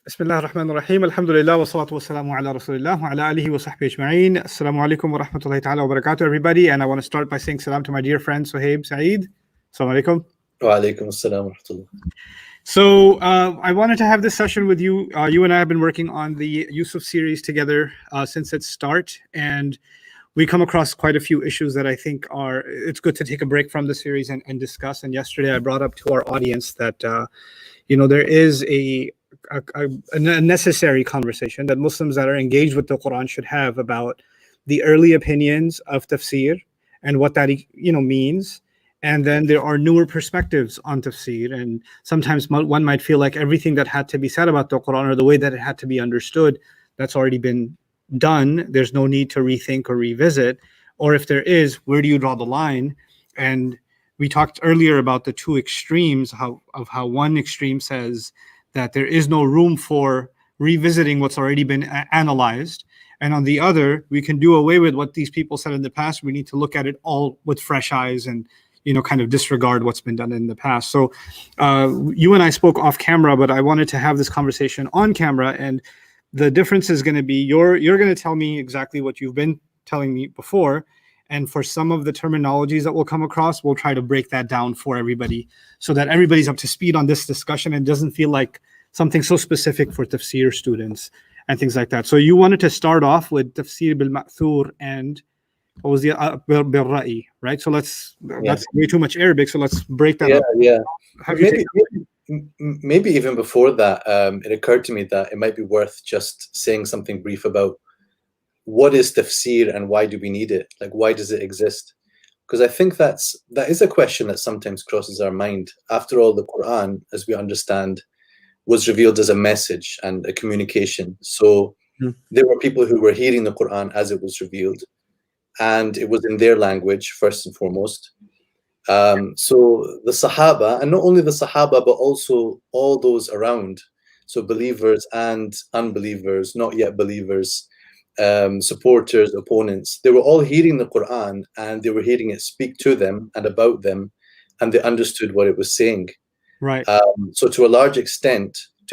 Bismillah ar-Rahman ar-Rahim. Alhamdulillah wa salatu wa salamu ala Rasulillah wa ala alihi wa sahbihi ajma'een. Assalamu alaikum wa rahmatullahi ta'ala wa barakatuh, everybody. And I want to start by saying salam to my dear friend Suhaib Saeed. Assalamu alaikum. Wa alaikum assalam wa rahmatullah. So I wanted to have this session with you. You and I have been working on the Yusuf series together since its start. And we come across quite a few issues that I think it's good to take a break from the series and discuss. And yesterday I brought up to our audience that, there is a necessary conversation that Muslims that are engaged with the Qur'an should have about the early opinions of tafsir and what that means. And then there are newer perspectives on tafsir, and sometimes one might feel like everything that had to be said about the Qur'an or the way that it had to be understood, that's already been done. There's no need to rethink or revisit. Or if there is, where do you draw the line? And we talked earlier about the two extremes of how one extreme says that there is no room for revisiting what's already been analyzed. And on the other, we can do away with what these people said in the past. We need to look at it all with fresh eyes and, kind of disregard what's been done in the past. So you and I spoke off camera, but I wanted to have this conversation on camera. And the difference is going to be you're going to tell me exactly what you've been telling me before. And for some of the terminologies that we'll come across, we'll try to break that down for everybody so that everybody's up to speed on this discussion and doesn't feel like something so specific for tafsir students and things like that. So you wanted to start off with tafsir bil-ma'thur and what was the bil-ra'i, right? So that's way too much Arabic. So let's break that up. Yeah. Maybe even before that, it occurred to me that it might be worth just saying something brief about what is tafsir and why do we need it? Like, why does it exist? Because I think that is a question that sometimes crosses our mind. After all, the Qur'an, as we understand, was revealed as a message and a communication. So there were people who were hearing the Qur'an as it was revealed, and it was in their language, first and foremost. So the Sahaba, and not only the Sahaba, but also all those around, so believers and unbelievers, not yet believers, supporters, opponents, they were all hearing the Qur'an, and they were hearing it speak to them and about them, and they understood what it was saying. Right. So to a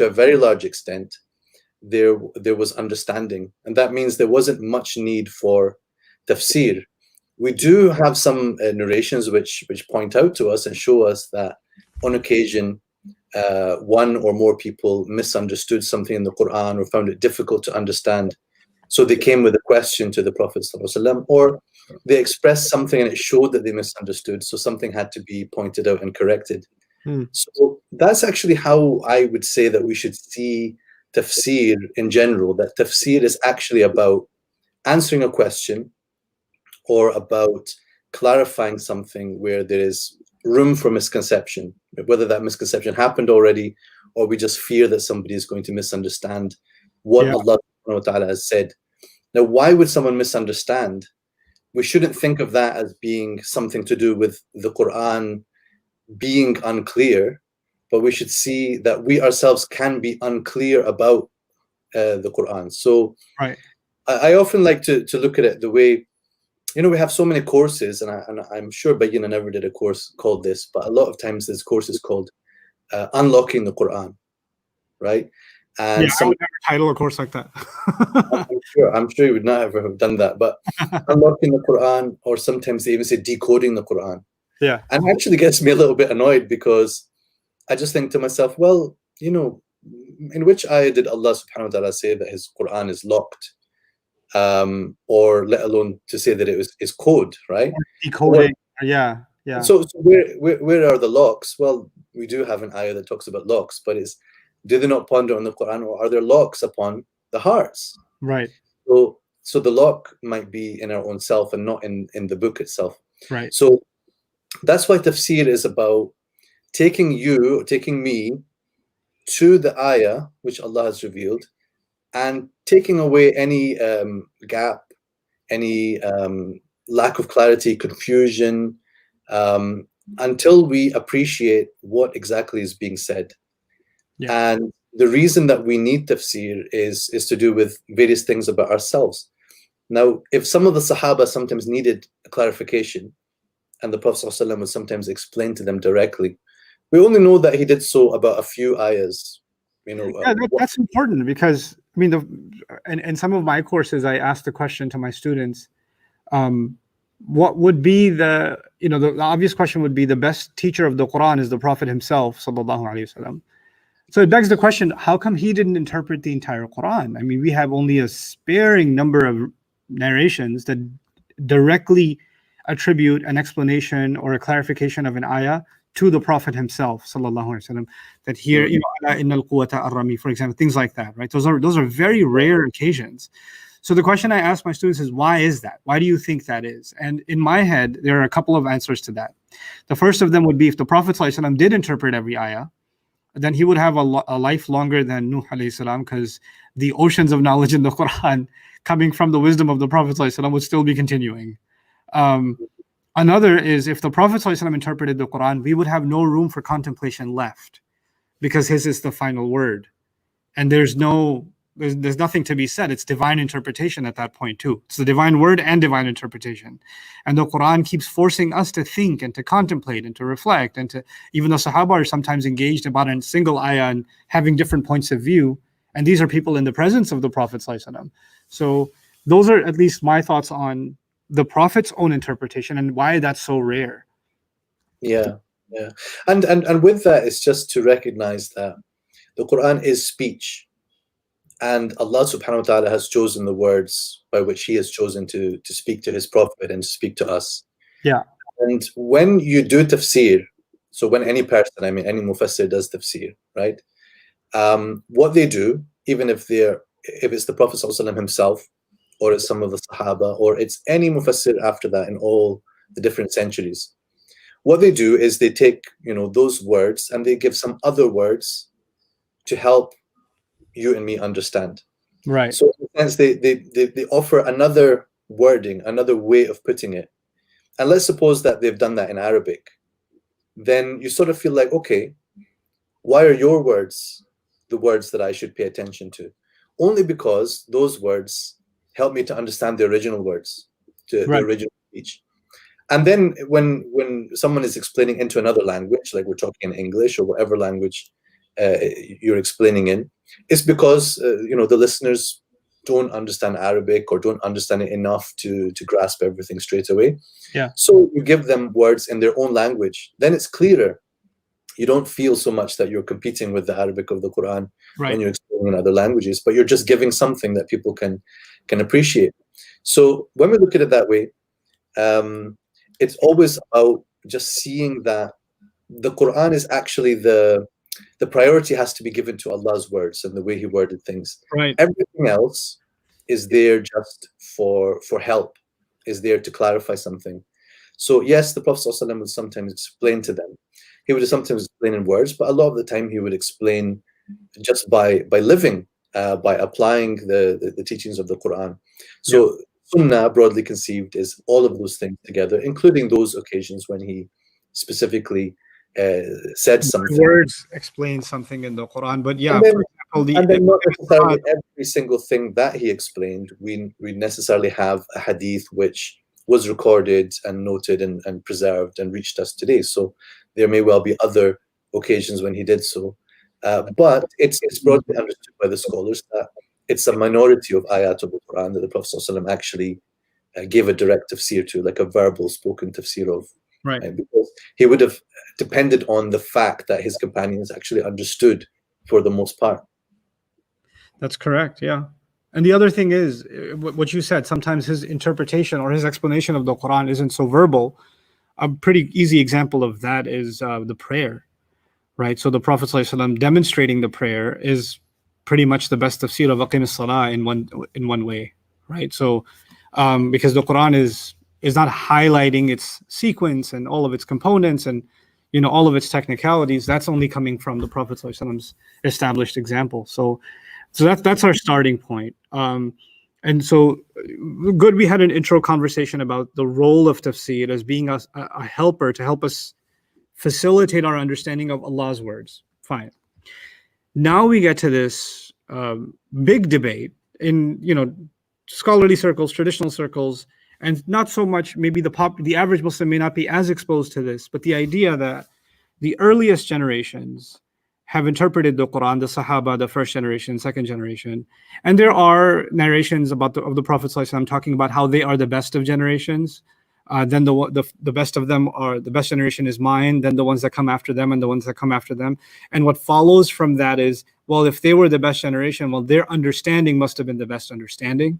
very large extent, there was understanding, and that means there wasn't much need for tafsir. We do have some narrations which point out to us and show us that on occasion one or more people misunderstood something in the Qur'an or found it difficult to understand. So they came with a question to the Prophet ﷺ, or they expressed something and it showed that they misunderstood. So something had to be pointed out and corrected. So that's actually how I would say that we should see tafsir in general, that tafsir is actually about answering a question or about clarifying something where there is room for misconception, whether that misconception happened already or we just fear that somebody is going to misunderstand what Allah subhanahu wa ta'ala has said. Now, why would someone misunderstand? We shouldn't think of that as being something to do with the Qur'an being unclear, but we should see that we ourselves can be unclear about the Qur'an. So I often like to look at it the way, we have so many courses, and I'm sure Bayyina never did a course called this, but a lot of times this course is called Unlocking the Qur'an, right? And I would never title a course like that. I'm sure you would not ever have done that, but unlocking the Qur'an, or sometimes they even say decoding the Qur'an. Yeah. And it actually gets me a little bit annoyed because I just think to myself, well, in which ayah did Allah subhanahu wa ta'ala say that his Qur'an is locked? Or let alone to say that it is code, right? Decoding. Yeah. So where are the locks? Well, we do have an ayah that talks about locks, but do they not ponder on the Qur'an, or are there locks upon the hearts? Right. So the lock might be in our own self and not in the book itself. Right. So that's why tafsir is about taking me to the ayah which Allah has revealed, and taking away any gap, any lack of clarity, confusion, until we appreciate what exactly is being said. Yeah. And the reason that we need tafsir is to do with various things about ourselves. Now, if some of the Sahaba sometimes needed a clarification, and the Prophet ﷺ would sometimes explain to them directly, we only know that he did so about a few ayahs Yeah, that's important because I mean, in some of my courses, I asked the question to my students, what would be the obvious question would be, the best teacher of the Quran is the Prophet himself, sallallahu alaihi wasallam. So it begs the question, how come he didn't interpret the entire Quran? I mean, we have only a sparing number of narrations that directly attribute an explanation or a clarification of an ayah to the Prophet himself, sallallahu alaihi wasallam. That here, "Ala innal quwwata ar-rami," for example, things like that, right? Those are very rare occasions. So the question I ask my students is, why is that? Why do you think that is? And in my head, there are a couple of answers to that. The first of them would be, if the Prophet sallallahu alaihi wasallam did interpret every ayah, then he would have a life longer than Nuh alayhi salam, because the oceans of knowledge in the Quran coming from the wisdom of the Prophet sallallahu alaihi wasallam would still be continuing. Another is, if the Prophet sallallahu alaihi wasallam interpreted the Quran, we would have no room for contemplation left, because his is the final word, and there's nothing to be said. It's divine interpretation at that point too. It's the divine word and divine interpretation. And the Quran keeps forcing us to think and to contemplate and to reflect, and to, even the Sahaba are sometimes engaged about a single ayah and having different points of view. And these are people in the presence of the Prophet sallallahu alaihi wasallam. So those are at least my thoughts on the Prophet's own interpretation and why that's so rare. Yeah. And with that, it's just to recognize that the Quran is speech. And Allah subhanahu wa ta'ala has chosen the words by which he has chosen to speak to his Prophet and to speak to us. Yeah. And when you do tafsir, so when any person, I mean any mufassir does tafsir, right? What they do, even if it's the Prophet sallallahu alaihi wasallam himself, or it's some of the Sahaba, or it's any mufassir after that in all the different centuries, what they do is they take those words and they give some other words to help you and me understand. Right. So in a sense, they offer another wording, another way of putting it. And let's suppose that they've done that in Arabic. Then you sort of feel like, okay, why are your words the words that I should pay attention to? Only because those words help me to understand the original words, the original speech. And then when someone is explaining into another language, like we're talking in English or whatever language you're explaining in, it's because the listeners don't understand Arabic or don't understand it enough to grasp everything straight away. Yeah. So you give them words in their own language, then it's clearer. You don't feel so much that you're competing with the Arabic of the Quran when you're explaining in other languages, but you're just giving something that people can appreciate. So when we look at it that way, it's always about just seeing that the Quran is actually the priority has to be given to Allah's words and the way he worded things. Right. Everything else is there just for help, is there to clarify something. So yes, the Prophet ﷺ would sometimes explain to them. He would sometimes explain in words, but a lot of the time he would explain just by living, by applying the teachings of the Quran. So Sunnah, broadly conceived, is all of those things together, including those occasions when he specifically said something. Words explain something in the Quran, but and then not necessarily every single thing that he explained, we necessarily have a hadith which was recorded and noted and preserved and reached us today. So there may well be other occasions when he did so. But it's broadly understood by the scholars that it's a minority of ayat of the Quran that the Prophet ﷺ actually gave a direct tafsir to, like a verbal spoken tafsir of. Right. Because he would have depended on the fact that his companions actually understood for the most part. That's correct, yeah. And the other thing is, what you said, sometimes his interpretation or his explanation of the Quran isn't so verbal. A pretty easy example of that is the prayer, right? So the Prophet ﷺ demonstrating the prayer is pretty much the best tafsir of Aqim as-Salah in one way, right? So because the Quran is not highlighting its sequence and all of its components and all of its technicalities. That's only coming from the Prophet ﷺ's established example. So that's our starting point. And so good, we had an intro conversation about the role of tafsir as being a helper to help us facilitate our understanding of Allah's words. Fine. Now we get to this big debate in scholarly circles, traditional circles, and not so much maybe the average Muslim may not be as exposed to this, but the idea that the earliest generations have interpreted the Quran, the Sahaba, the first generation, second generation. And there are narrations about of the Prophet ﷺ talking about how they are the best of generations. Then the best of them are, the best generation is mine, then the ones that come after them and the ones that come after them. And what follows from that is, well, if they were the best generation, well, their understanding must have been the best understanding.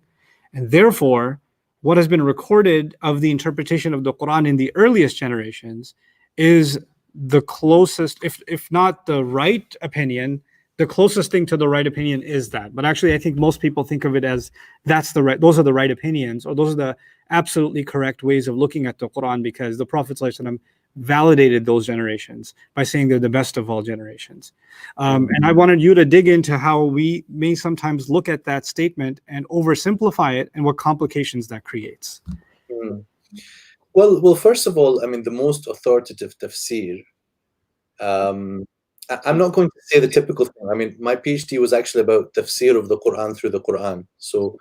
And therefore, what has been recorded of the interpretation of the Quran in the earliest generations is the closest, if not the right opinion, the closest thing to the right opinion is that. But actually, I think most people think of it as those are the right opinions, or those are the absolutely correct ways of looking at the Quran, because the Prophet ﷺ validated those generations by saying they're the best of all generations. And I wanted you to dig into how we may sometimes look at that statement and oversimplify it, and what complications that creates. Well, first of all, I mean, the most authoritative tafsir, I'm not going to say the typical thing. I mean, my PhD was actually about tafsir of the Quran through the Quran. So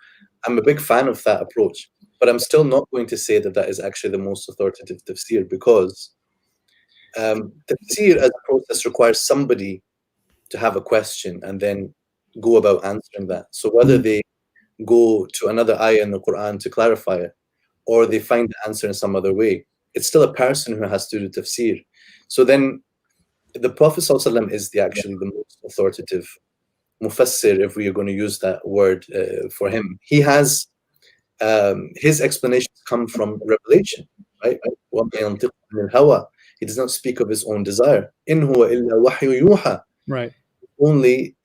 I'm a big fan of that approach. But I'm still not going to say that that is actually the most authoritative tafsir, because tafsir as a process requires somebody to have a question and then go about answering that. So whether they go to another ayah in the Quran to clarify it, or they find the answer in some other way, it's still a person who has to do tafsir. So then the Prophet ﷺ is actually the most authoritative mufassir, if we are going to use that word for him. He has his explanations come from revelation, right? He does not speak of his own desire. In huwa illa wahyu yuha. Right. Only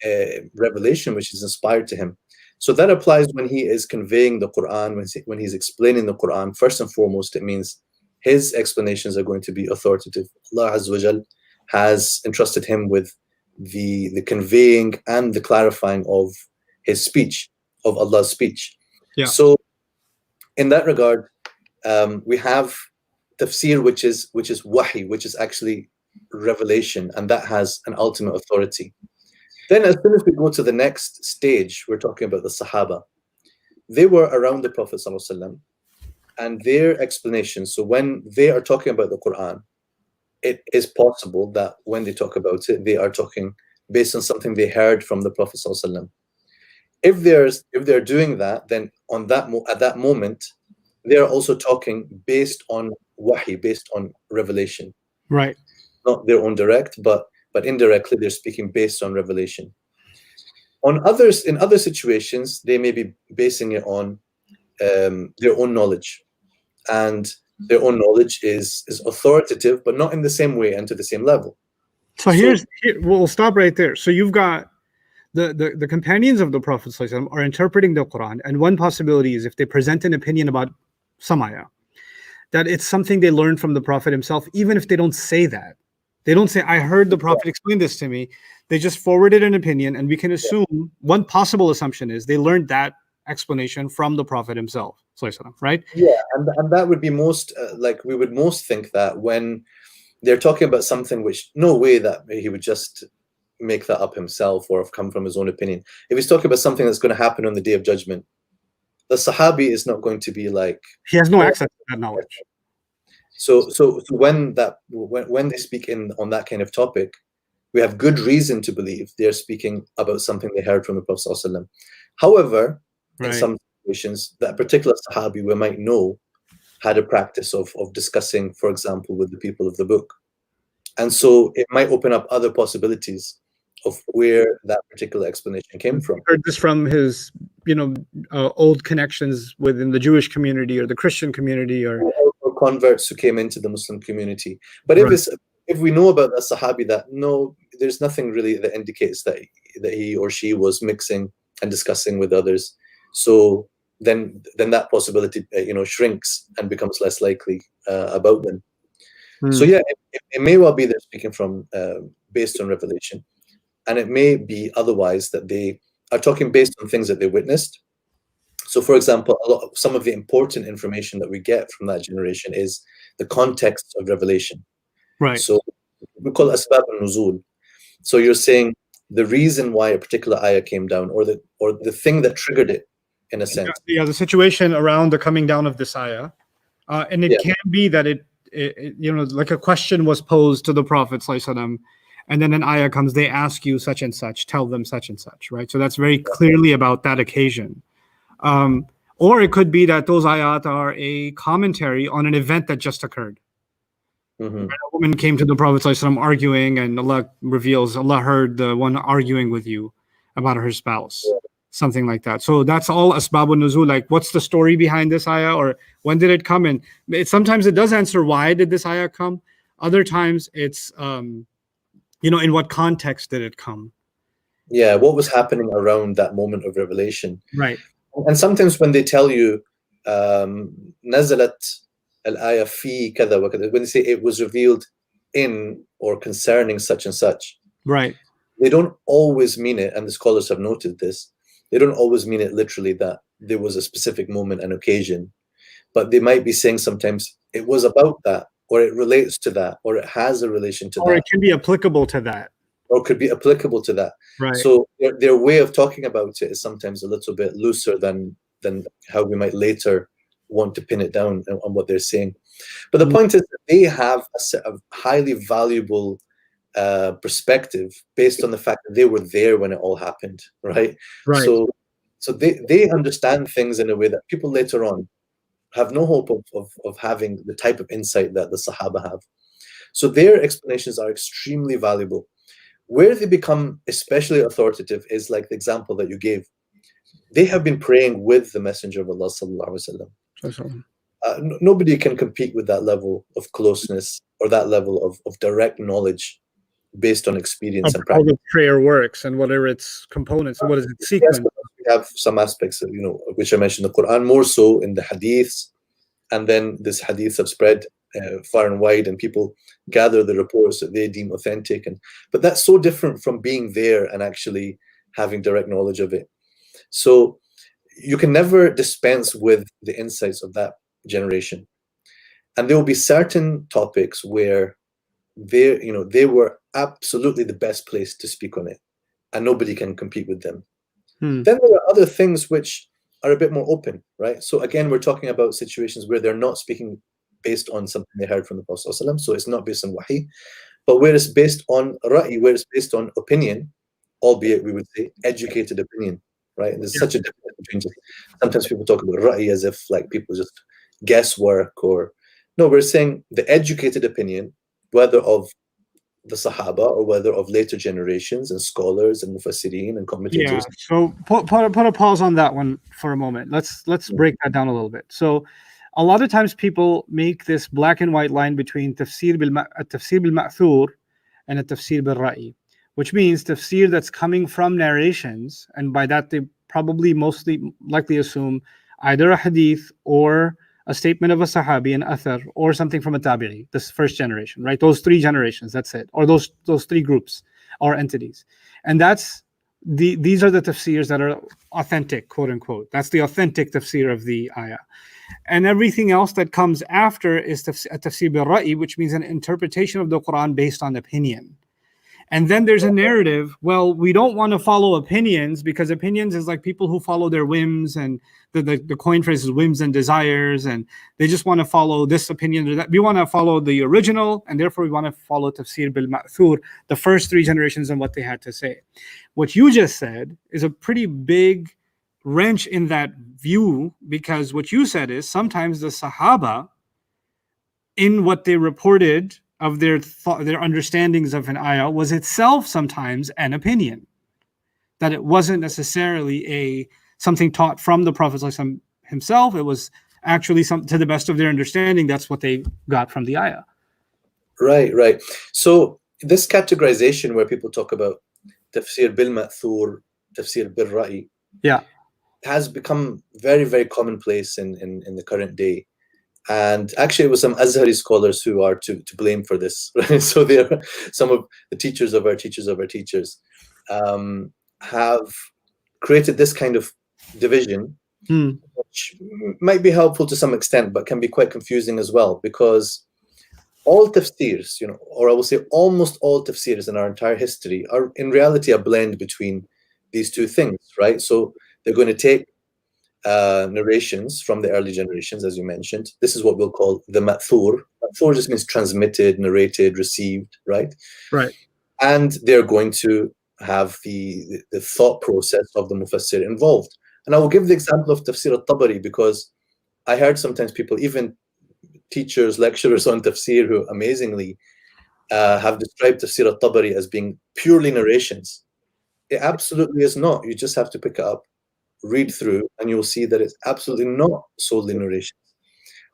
revelation which is inspired to him. So that applies when he is conveying the Quran, when he's explaining the Quran. First and foremost, it means his explanations are going to be authoritative. Allah Azza wa Jal has entrusted him with the conveying and the clarifying of his speech, of Allah's speech. Yeah. So in that regard, we have tafsir, which is wahi, which is actually revelation, and that has an ultimate authority. Then as soon as we go to the next stage, we're talking about the Sahaba. They were around the Prophet ﷺ, and their explanations, so when they are talking about the Quran, it is possible that when they talk about it, they are talking based on something they heard from the Prophet ﷺ. If they're doing that, then at that moment, they are also talking based on wahi, based on revelation. Right. Not their own direct, but indirectly they're speaking based on revelation. In other situations, they may be basing it on their own knowledge, and their own knowledge is authoritative, but not in the same way and to the same level. So we'll stop right there. So you've got the companions of the Prophet ﷺ are interpreting the Quran, and one possibility is if they present an opinion about some ayah, that it's something they learned from the Prophet himself, even if they don't say that. They don't say, I heard the Prophet explain this to me. They just forwarded an opinion, and we can assume, one possible assumption is they learned that explanation from the Prophet himself, right? Yeah, and that would be most, we would most think that when they're talking about something which, no way that he would just make that up himself or have come from his own opinion. If he's talking about something that's going to happen on the Day of Judgment, the Sahabi is not going to be like... He has no access to that knowledge. So when they speak on that kind of topic, we have good reason to believe they're speaking about something they heard from the Prophet ﷺ. However, in some situations, that particular Sahabi we might know had a practice of discussing, for example, with the people of the book. And so it might open up other possibilities of where that particular explanation came from. Heard this from his, old connections within the Jewish community or the Christian community, or converts who came into the Muslim community. But if we know about the Sahabi, that no, there's nothing really that indicates that he or she was mixing and discussing with others. So then that possibility, shrinks and becomes less likely about them. So yeah, it may well be they're speaking from based on revelation, and it may be otherwise that they are talking based on things that they witnessed. So, for example, some of the important information that we get from that generation is the context of revelation. Right. So we call asbab al-nuzul. So you're saying the reason why a particular ayah came down, or the thing that triggered it, in a sense. Yeah, the situation around the coming down of this ayah, and it can be that it like a question was posed to the Prophet ﷺ, and then an ayah comes, they ask you such and such, tell them such and such, right? So that's very clearly about that occasion. Or it could be that those ayat are a commentary on an event that just occurred. Mm-hmm. A woman came to the Prophet ﷺ arguing, and Allah reveals, Allah heard the one arguing with you about her spouse, something like that. So that's all asbabun nuzul, like what's the story behind this ayah, or when did it come in? Sometimes it does answer why did this ayah come. Other times it's, in what context did it come? Yeah, what was happening around that moment of revelation. Right. And sometimes when they tell you, nazalat al-ayah fi kada wa kada, when they say it was revealed in or concerning such and such, right, they don't always mean it, and the scholars have noted this, they don't always mean it literally that there was a specific moment and occasion, but they might be saying sometimes it was about that, or it relates to that, or it has a relation to that. Or it can be applicable to that. Or could be applicable to that. Right. So their way of talking about it is sometimes a little bit looser than how we might later want to pin it down on what they're saying. But the point is that they have a set of highly valuable perspective based on the fact that they were there when it all happened, right? Right. So they understand things in a way that people later on have no hope of having the type of insight that the Sahaba have. So their explanations are extremely valuable. Where they become especially authoritative is like the example that you gave. They have been praying with the Messenger of Allah sallallahu alaihi wasallam. Nobody can compete with that level of closeness or that level of direct knowledge based on experience and practice. How the prayer works and whatever its components, what is its sequence. Yes, we have some aspects, which I mentioned in the Quran, more so in the hadiths, and then these hadiths have spread far and wide, and people gather the reports that they deem authentic, but that's so different from being there and actually having direct knowledge of it. So you can never dispense with the insights of that generation, and there will be certain topics where they were absolutely the best place to speak on it, and nobody can compete with them. Then there are other things which are a bit more open, right? So again, we're talking about situations where they're not speaking based on something they heard from the Prophet ﷺ, so it's not based on wahi, but where it's based on ra'i, where it's based on opinion, albeit we would say educated opinion, right? And there's such a difference between sometimes people talk about ra'i as if like people just guesswork, or no, we're saying the educated opinion, whether of the Sahaba or whether of later generations and scholars and mufassirin and commentators. Yeah. So put a pause on that one for a moment. Let's break that down a little bit. So a lot of times people make this black and white line between tafsir bil ma'thur and a tafsir bil ra'i, which means tafsir that's coming from narrations, and by that they probably mostly likely assume either a hadith or a statement of a sahabi, an athar, or something from a tabi'i, this first generation, right? Those three generations, that's it, or those three groups or entities, and these are the tafsirs that are authentic, quote unquote. That's the authentic tafsir of the ayah. And everything else that comes after is tafsir bil ra'i, which means an interpretation of the Quran based on opinion. And then there's a narrative, well, we don't want to follow opinions, because opinions is like people who follow their whims, and the coin phrase is whims and desires, and they just want to follow this opinion or that. We want to follow the original, and therefore we want to follow tafsir bil ma'thur, the first three generations and what they had to say. What you just said is a pretty big wrench in that view, because what you said is sometimes the Sahaba, in what they reported of their understandings of an ayah, was itself sometimes an opinion, that it wasn't necessarily something taught from the Prophet himself. It was actually to the best of their understanding, that's what they got from the ayah. Right. So this categorization where people talk about tafsir bil ma'thur, tafsir bil ra'i, has become very, very commonplace in the current day. And actually, it was some Azhari scholars who are to blame for this, right? So they are some of the teachers of our teachers of our teachers have created this kind of division, which might be helpful to some extent, but can be quite confusing as well, because all tafsirs, or I will say almost all tafsirs in our entire history, are in reality a blend between these two things, right? So they're going to take narrations from the early generations, as you mentioned. This is what we'll call the ma'thur. Ma'thur just means transmitted, narrated, received, right? Right. and they're going to have the thought process of the mufassir involved. And I will give the example of Tafsir al-Tabari, because I heard sometimes people, even teachers, lecturers on tafsir, who amazingly have described Tafsir al-Tabari as being purely narrations. It absolutely is not. You just have to pick it up, read through, and you'll see that it's absolutely not solely narrations.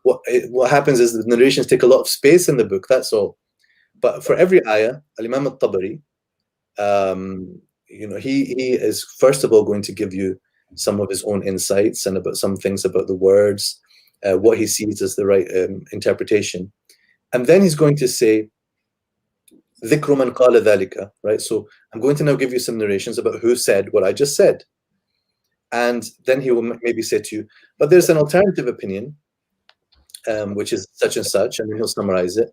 What happens is the narrations take a lot of space in the book, that's all. But for every ayah, Al-Imam al-Tabari, he is first of all going to give you some of his own insights and about some things about the words, what he sees as the right interpretation. And then he's going to say, ذِكْرُ مَنْ قَالَ ذَلِكَ, right? So I'm going to now give you some narrations about who said what I just said. And then he will maybe say to you, but there's an alternative opinion, which is such and such, and then he'll summarize it.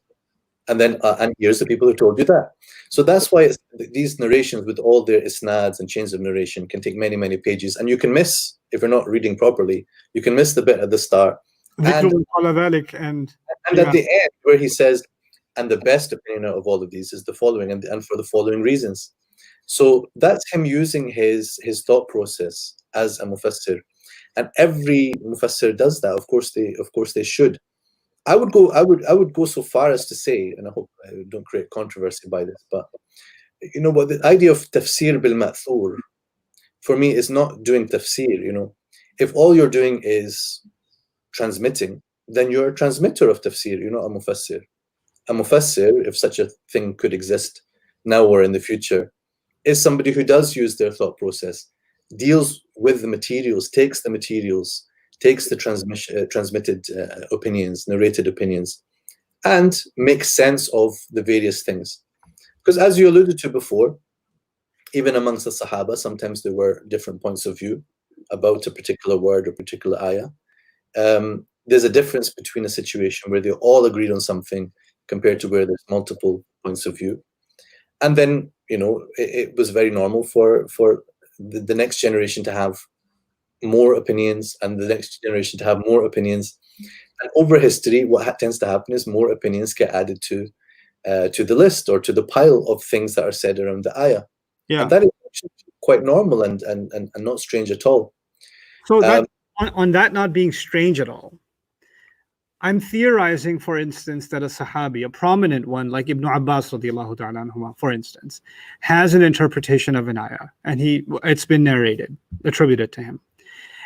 And then, and here's the people who told you that. So that's why these narrations with all their isnads and chains of narration can take many, many pages. And you can miss, if you're not reading properly, you can miss the bit at the start. And at the end, where he says, and the best opinion of all of these is the following, and for the following reasons. So that's him using his thought process as a mufassir. And every mufassir does that. Of course they should. I would go so far as to say, and I hope I don't create controversy by this, but what the idea of tafsir bil ma'thur for me is not doing tafsir. If all you're doing is transmitting, then you're a transmitter of tafsir. You're not a mufassir. A mufassir, if such a thing could exist now or in the future, is somebody who does use their thought process, deals with the materials, takes the materials, takes the transmitted opinions, narrated opinions, and makes sense of the various things. Because as you alluded to before, even amongst the Sahaba, sometimes there were different points of view about a particular word or particular ayah. There's a difference between a situation where they all agreed on something compared to where there's multiple points of view. And then, it was very normal for the next generation to have more opinions, and the next generation to have more opinions. And over history, what tends to happen is more opinions get added to the list or to the pile of things that are said around the ayah. Yeah. And that is actually quite normal and not strange at all. So that, on that not being strange at all, I'm theorizing, for instance, that a Sahabi, a prominent one like Ibn Abbas radiallahu ta'ala anhuma, for instance, has an interpretation of an ayah, and it's been narrated, attributed to him.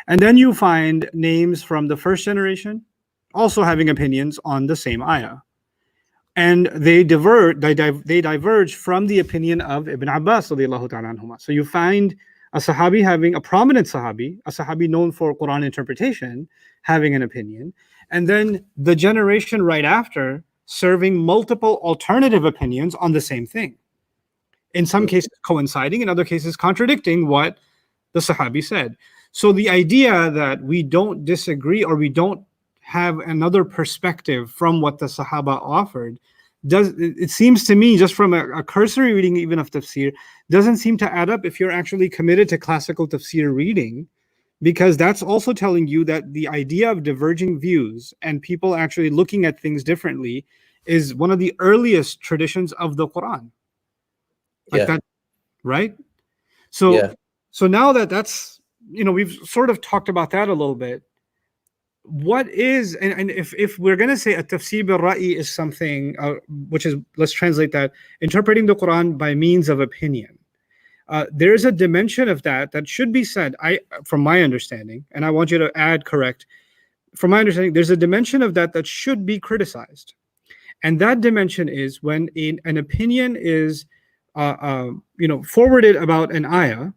And then you find names from the first generation also having opinions on the same ayah. And they diverge from the opinion of Ibn Abbas radiallahu ta'ala anhuma. So you find a Sahabi having, a prominent Sahabi, a Sahabi known for Qur'an interpretation, having an opinion, and then the generation right after serving multiple alternative opinions on the same thing. In some cases coinciding, in other cases contradicting what the Sahabi said. So the idea that we don't disagree or we don't have another perspective from what the Sahaba offered, it seems to me, just from a cursory reading even of tafsir, doesn't seem to add up if you're actually committed to classical tafsir reading, because that's also telling you that the idea of diverging views and people actually looking at things differently is one of the earliest traditions of the Qur'an. That, right? So now that's, we've sort of talked about that a little bit. What is, and if we're going to say a tafsir bil ra'i is something, which is, let's translate that, interpreting the Quran by means of opinion. There's a dimension of that should be said, from my understanding, and I want you to add correct, from my understanding, there's a dimension of that should be criticized. And that dimension is when an opinion is forwarded about an ayah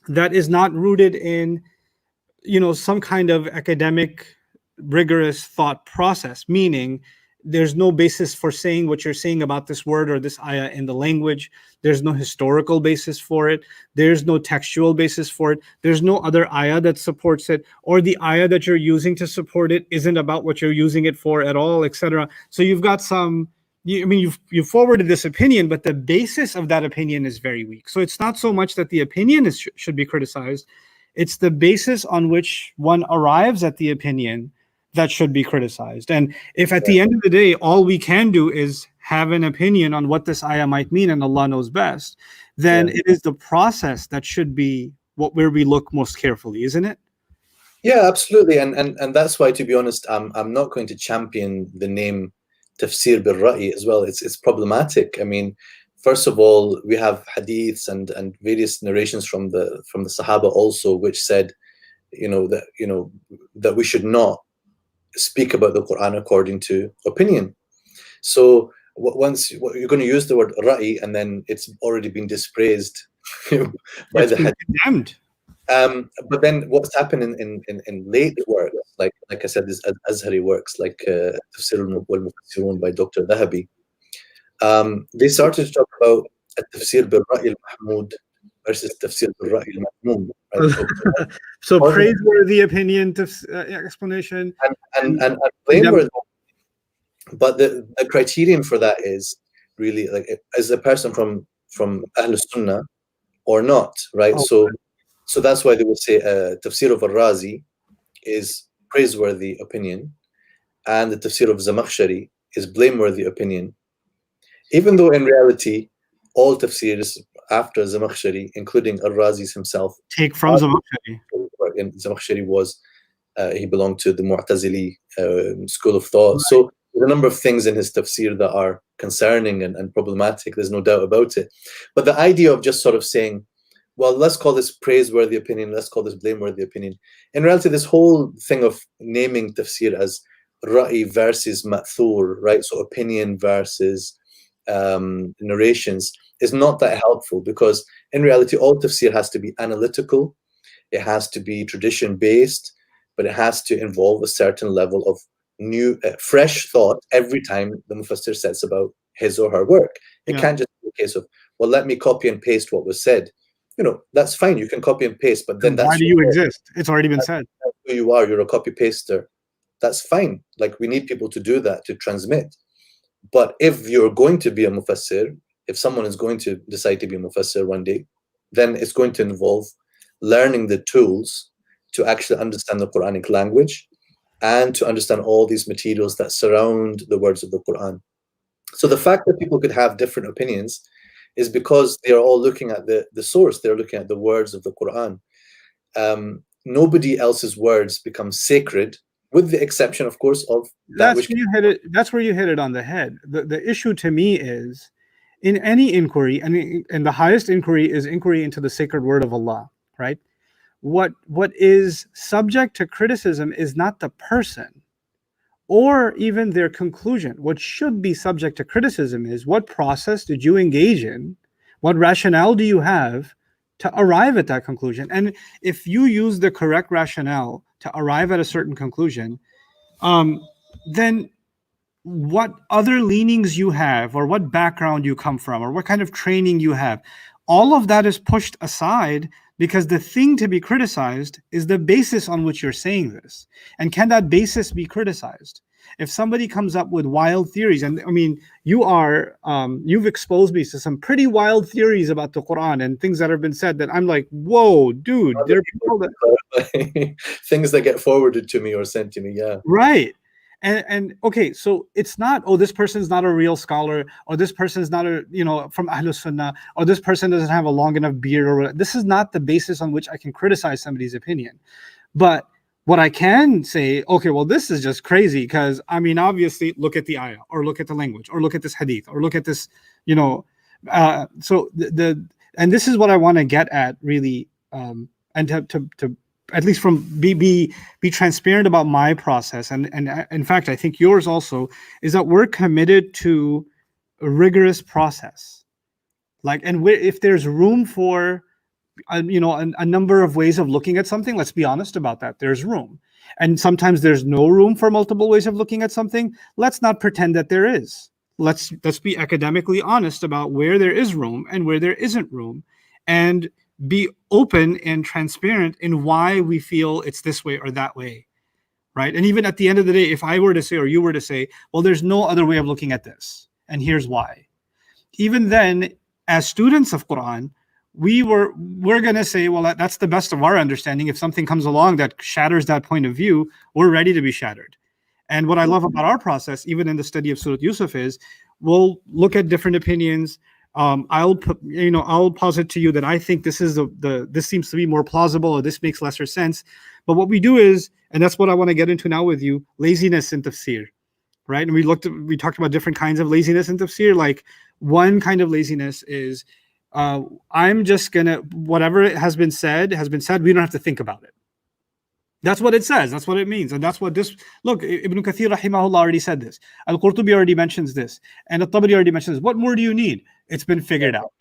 that is not rooted in some kind of academic rigorous thought process, meaning there's no basis for saying what you're saying about this word or this ayah in the language. There's no historical basis for it. There's no textual basis for it. There's no other ayah that supports it, or the ayah that you're using to support it isn't about what you're using it for at all, etc. So you've got you've forwarded this opinion, but the basis of that opinion is very weak. So it's not so much that the opinion should be criticized. It's the basis on which one arrives at the opinion that should be criticized. And if at the end of the day, all we can do is have an opinion on what this ayah might mean, and Allah knows best, then it is the process that should be where we look most carefully, isn't it? Yeah, absolutely. And that's why, to be honest, I'm not going to champion the name tafsir bil ra'i as well. It's problematic. I mean, first of all, we have hadiths and various narrations from the Sahaba also, which said, that we should not speak about the Quran according to opinion. So once you're going to use the word ra'i, and then it's already been dispraised by the hadith. Condemned. But then what's happened in late work, like I said, this Azhari works like Tafsir al-Mufassirun by Dr. Dhahabi, they started to talk about Tafsir bil Ra'i al-Mahmud versus Tafsir bil Ra'i al-Mahmud. Right? So praiseworthy opinion explanation and blameworthy. But the criterion for that is really like, is the person from Ahlul Sunnah or not, right? Oh. So that's why they would say Tafsir of al-Razi is praiseworthy opinion, and the Tafsir of Zamakhshari is blameworthy opinion, even though in reality all tafsirs after Zamakhshari, including al-Razi's himself, take from Zamakhshari. And Zamakhshari was he belonged to the Mu'tazili school of thought. Right. So there's a number of things in his tafsir that are concerning and problematic. There's no doubt about it. But the idea of just sort of saying, well, let's call this praiseworthy opinion, let's call this blameworthy opinion. In reality, this whole thing of naming tafsir as ra'i versus ma'thur, right? So opinion versus narrations is not that helpful, because in reality, all tafsir has to be analytical, it has to be tradition-based, but it has to involve a certain level of new, fresh thought every time the mufassir sets about his or her work. It can't just be a case of, well, let me copy and paste what was said. That's fine. You can copy and paste, but then that's why do you exist? It's already been said. That's who you are. You're a copy paster. That's fine. Like, we need people to do that, to transmit. But if you're going to be a mufassir, if someone is going to decide to be a mufassir one day, then it's going to involve learning the tools to actually understand the Quranic language and to understand all these materials that surround the words of the Quran. So the fact that people could have different opinions is because they are all looking at the source. They're looking at the words of the Quran. Nobody else's words become sacred, with the exception, of course, of that. That's where you hit it on the head. The issue to me is, in any inquiry, and the highest inquiry is inquiry into the sacred word of Allah, right? What is subject to criticism is not the person or even their conclusion. What should be subject to criticism is, what process did you engage in? What rationale do you have to arrive at that conclusion? And if you use the correct rationale to arrive at a certain conclusion, then what other leanings you have, or what background you come from, or what kind of training you have, all of that is pushed aside, because the thing to be criticized is the basis on which you're saying this. And can that basis be criticized? If somebody comes up with wild theories, and I mean, you've exposed me to some pretty wild theories about the Quran and things that have been said that I'm like, whoa, dude, there are people that things that get forwarded to me or sent to me, yeah. Right. And okay, so it's not, oh, this person's not a real scholar, or this person's not from Ahlul Sunnah, or this person doesn't have a long enough beard, or whatever. This is not the basis on which I can criticize somebody's opinion. But what I can say, okay, well, this is just crazy, because I mean, obviously, look at the ayah, or look at the language, or look at this hadith, or look at this, so and this is what I want to get at, really, and to at least from be transparent about my process, and in fact, I think yours also, is that we're committed to a rigorous process. Like, and if there's room for a number of ways of looking at something, let's be honest about that. There's room, and sometimes there's no room for multiple ways of looking at something. Let's not pretend that there is. Let's be academically honest about where there is room and where there isn't room, and be open and transparent in why we feel it's this way or that way, right? And even at the end of the day, if I were to say, or you were to say, well, there's no other way of looking at this, and here's why. Even then, as students of Quran, we're going to say, well, that's the best of our understanding. If something comes along that shatters that point of view, we're ready to be shattered. And what I love about our process, even in the study of Surah Yusuf, is We'll look at different opinions. I'll posit to you that I think this is this seems to be more plausible, or this makes lesser sense. But what we do is, and that's what I want to get into now with you, laziness in tafsir, right? And we talked about different kinds of laziness in tafsir. Like, one kind of laziness is, I'm just gonna, whatever has been said. We don't have to think about it. That's what it says. That's what it means. And that's what this, look, Ibn Kathir rahimahullah already said this. Al-Qurtubi already mentions this. And At-Tabari already mentions this. What more do you need? It's been figured out.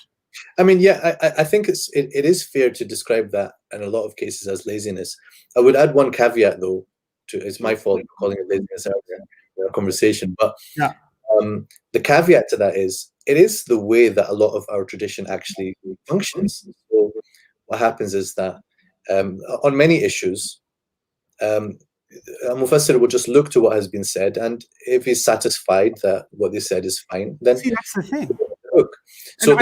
I mean, yeah, I think it is fair to describe that in a lot of cases as laziness. I would add one caveat, though. It's my fault for calling it laziness earlier in our conversation. But yeah, the caveat to that is, it is the way that a lot of our tradition actually functions. So what happens is that on many issues, a mufassir will just look to what has been said, and if he's satisfied that what they said is fine, then see, that's the thing. Look, so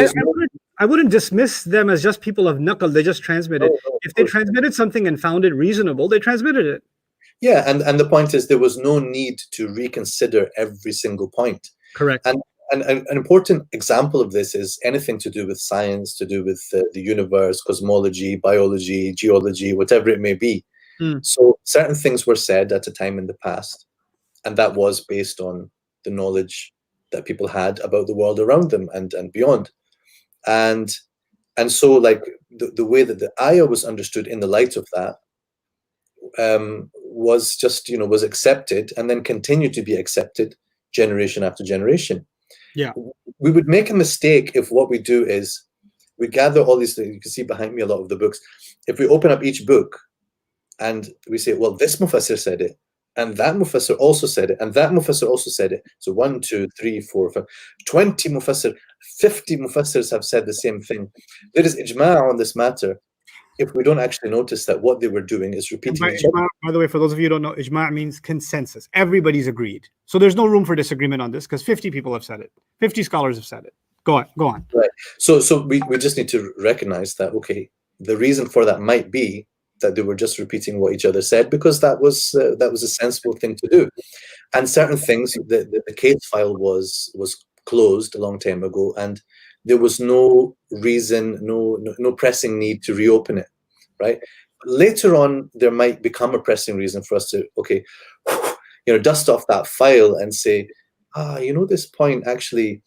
I wouldn't dismiss them as just people of naql. They just transmitted. No, if they transmitted something and found it reasonable, they transmitted it. Yeah, and the point is, there was no need to reconsider every single point. Correct. And an important example of this is anything to do with science, to do with the universe, cosmology, biology, geology, whatever it may be. So certain things were said at a time in the past, and that was based on the knowledge that people had about the world around them and beyond. And so, like, the way that the ayah was understood in the light of that was just, was accepted and then continued to be accepted generation after generation. Yeah. We would make a mistake if what we do is we gather all these things. You can see behind me a lot of the books. If we open up each book and we say, well, this mufassir said it, and that mufassir also said it, and that mufassir also said it. So 1, 2, 3, 4, 5, 20 mufassir, 50 mufassirs have said the same thing. There is ijma' on this matter. If we don't actually notice that what they were doing is repeating each other. By the way, for those of you who don't know, ijma' means consensus. Everybody's agreed. So there's no room for disagreement on this, because 50 people have said it. 50 scholars have said it. Go on. Right. So we just need to recognize that, okay, the reason for that might be that they were just repeating what each other said, because that was a sensible thing to do. And certain things, the case file was closed a long time ago, and there was no reason, no pressing need to reopen it, right? Later on, there might become a pressing reason for us to, okay, dust off that file and say, this point actually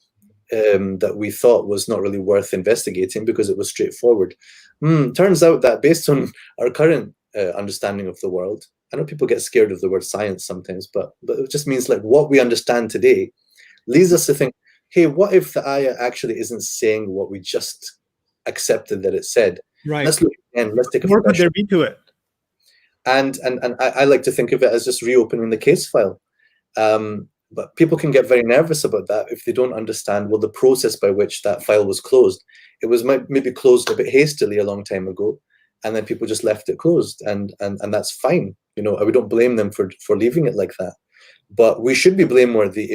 that we thought was not really worth investigating because it was straightforward. Turns out that based on our current understanding of the world, I know people get scared of the word science sometimes, but it just means, like, what we understand today leads us to think, hey, what if the ayah actually isn't saying what we just accepted that it said? Right. Let's look again. Let's take a more could there be to it? And I like to think of it as just reopening the case file. But people can get very nervous about that if they don't understand, well, the process by which that file was closed. It was maybe closed a bit hastily a long time ago, and then people just left it closed, and that's fine. We don't blame them for leaving it like that. But we should be blameworthy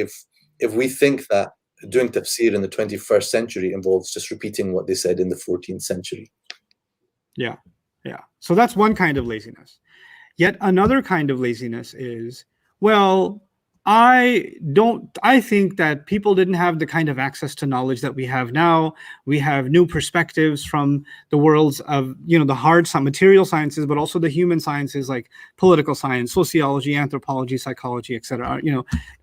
if we think that doing tafsir in the 21st century involves just repeating what they said in the 14th century. Yeah. So that's one kind of laziness. Yet another kind of laziness is, well, I think that people didn't have the kind of access to knowledge that we have now. We have new perspectives from the worlds of, the hard material sciences, but also the human sciences like political science, sociology, anthropology, psychology, etc.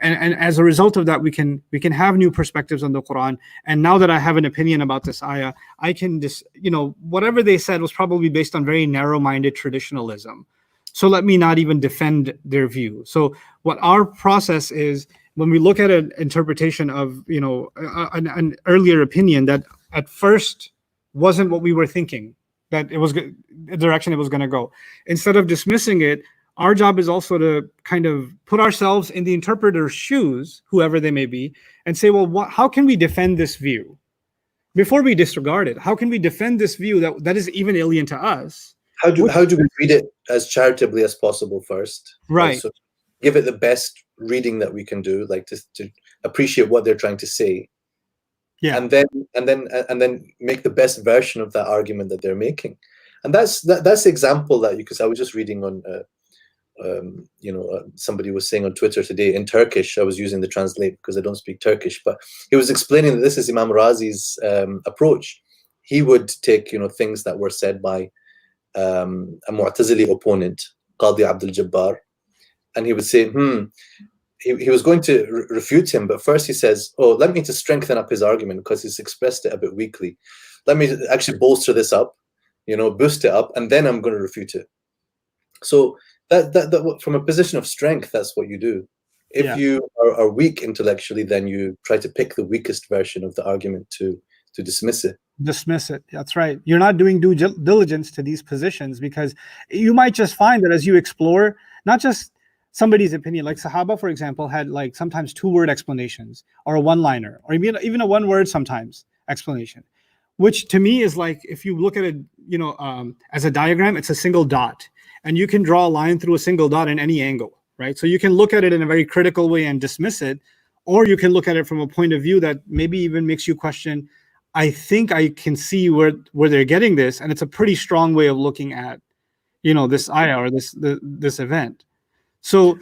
And as a result of that, we can have new perspectives on the Qur'an. And now that I have an opinion about this ayah, I can just, whatever they said was probably based on very narrow-minded traditionalism. So let me not even defend their view. So what our process is, when we look at an interpretation of, an earlier opinion that at first wasn't what we were thinking, that it was the direction it was going to go, instead of dismissing it, our job is also to kind of put ourselves in the interpreter's shoes, whoever they may be, and say, well, how can we defend this view? Before we disregard it, how can we defend this view that is even alien to us? How do we read it as charitably as possible first? Right. So give it the best reading that we can do, like to appreciate what they're trying to say. Yeah. And then make the best version of that argument that they're making. And that's the example that because I was just reading on somebody was saying on Twitter today in Turkish. I was using the translate because I don't speak Turkish, but he was explaining that this is Imam Razi's approach. He would take, things that were said by a Mu'tazili opponent, Qadi Abdul Jabbar, and he would say, he was going to refute him, but first he says, oh, let me to strengthen up his argument because he's expressed it a bit weakly. Let me actually bolster this up, boost it up, and then I'm going to refute it. So that from a position of strength, that's what you do. If you are weak intellectually, then you try to pick the weakest version of the argument to dismiss it. Dismiss it. That's right. You're not doing due diligence to these positions, because you might just find that as you explore, not just somebody's opinion, like Sahaba, for example, had like sometimes 2-word explanations or a one-liner, or even a one-word sometimes explanation, which to me is like, if you look at it, as a diagram, it's a single dot, and you can draw a line through a single dot in any angle, right? So you can look at it in a very critical way and dismiss it, or you can look at it from a point of view that maybe even makes you question, I think I can see where they're getting this, and it's a pretty strong way of looking at, this ayah or this event. So,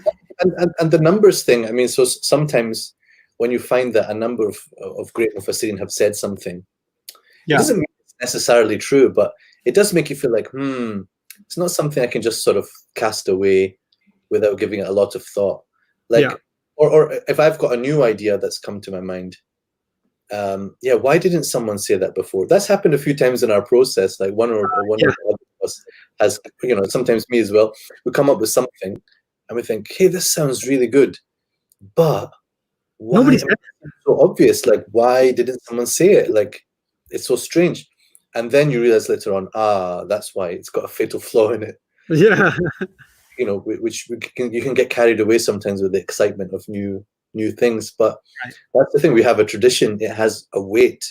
and the numbers thing, I mean, so sometimes when you find that a number of great mufassirin have said something, it doesn't mean it's necessarily true, but it does make you feel like, it's not something I can just sort of cast away without giving it a lot of thought. Like, or if I've got a new idea that's come to my mind, why didn't someone say that before? That's happened a few times in our process. Like one or of us has, sometimes me as well. We come up with something and we think, hey, this sounds really good, but why? Nobody's so obvious. Like, why didn't someone say it? Like, it's so strange. And then you realize later on, that's why it's got a fatal flaw in it. Yeah. Which you can get carried away sometimes with the excitement of new things, but that's the thing. We have a tradition; it has a weight,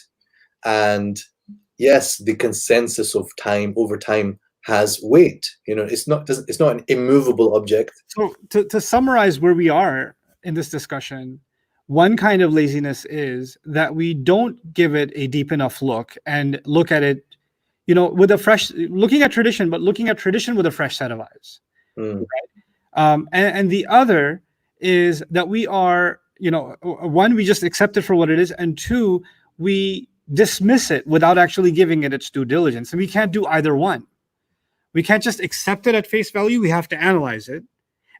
and yes, the consensus of time over time has weight. It's not an immovable object. So to summarize where we are in this discussion, one kind of laziness is that we don't give it a deep enough look and look at it, with a fresh, looking at tradition, but looking at tradition with a fresh set of eyes. Right? And the other is that we are, one, we just accept it for what it is, and two, we dismiss it without actually giving it its due diligence. And we can't do either one. We can't just accept it at face value. We have to analyze it.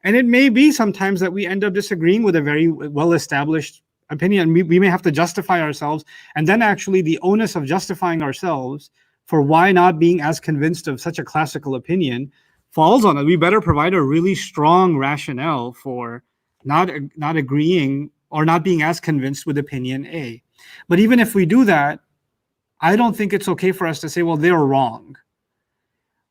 And it may be sometimes that we end up disagreeing with a very well-established opinion. We may have to justify ourselves. And then actually the onus of justifying ourselves for why not being as convinced of such a classical opinion falls on it. We better provide a really strong rationale for not agreeing or not being as convinced with opinion A. But even if we do that, I don't think it's okay for us to say, well, they're wrong.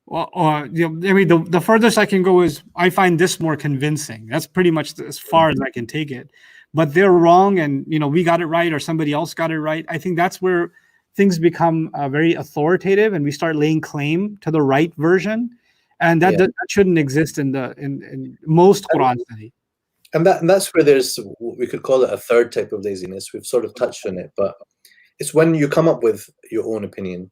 Or the furthest I can go is I find this more convincing. That's pretty much as far as I can take it. But they're wrong, and we got it right, or somebody else got it right. I think that's where things become very authoritative, and we start laying claim to the right version, and that shouldn't exist in most Qur'an study. And that's where there's, we could call it a third type of laziness. We've sort of touched on it, but it's when you come up with your own opinion.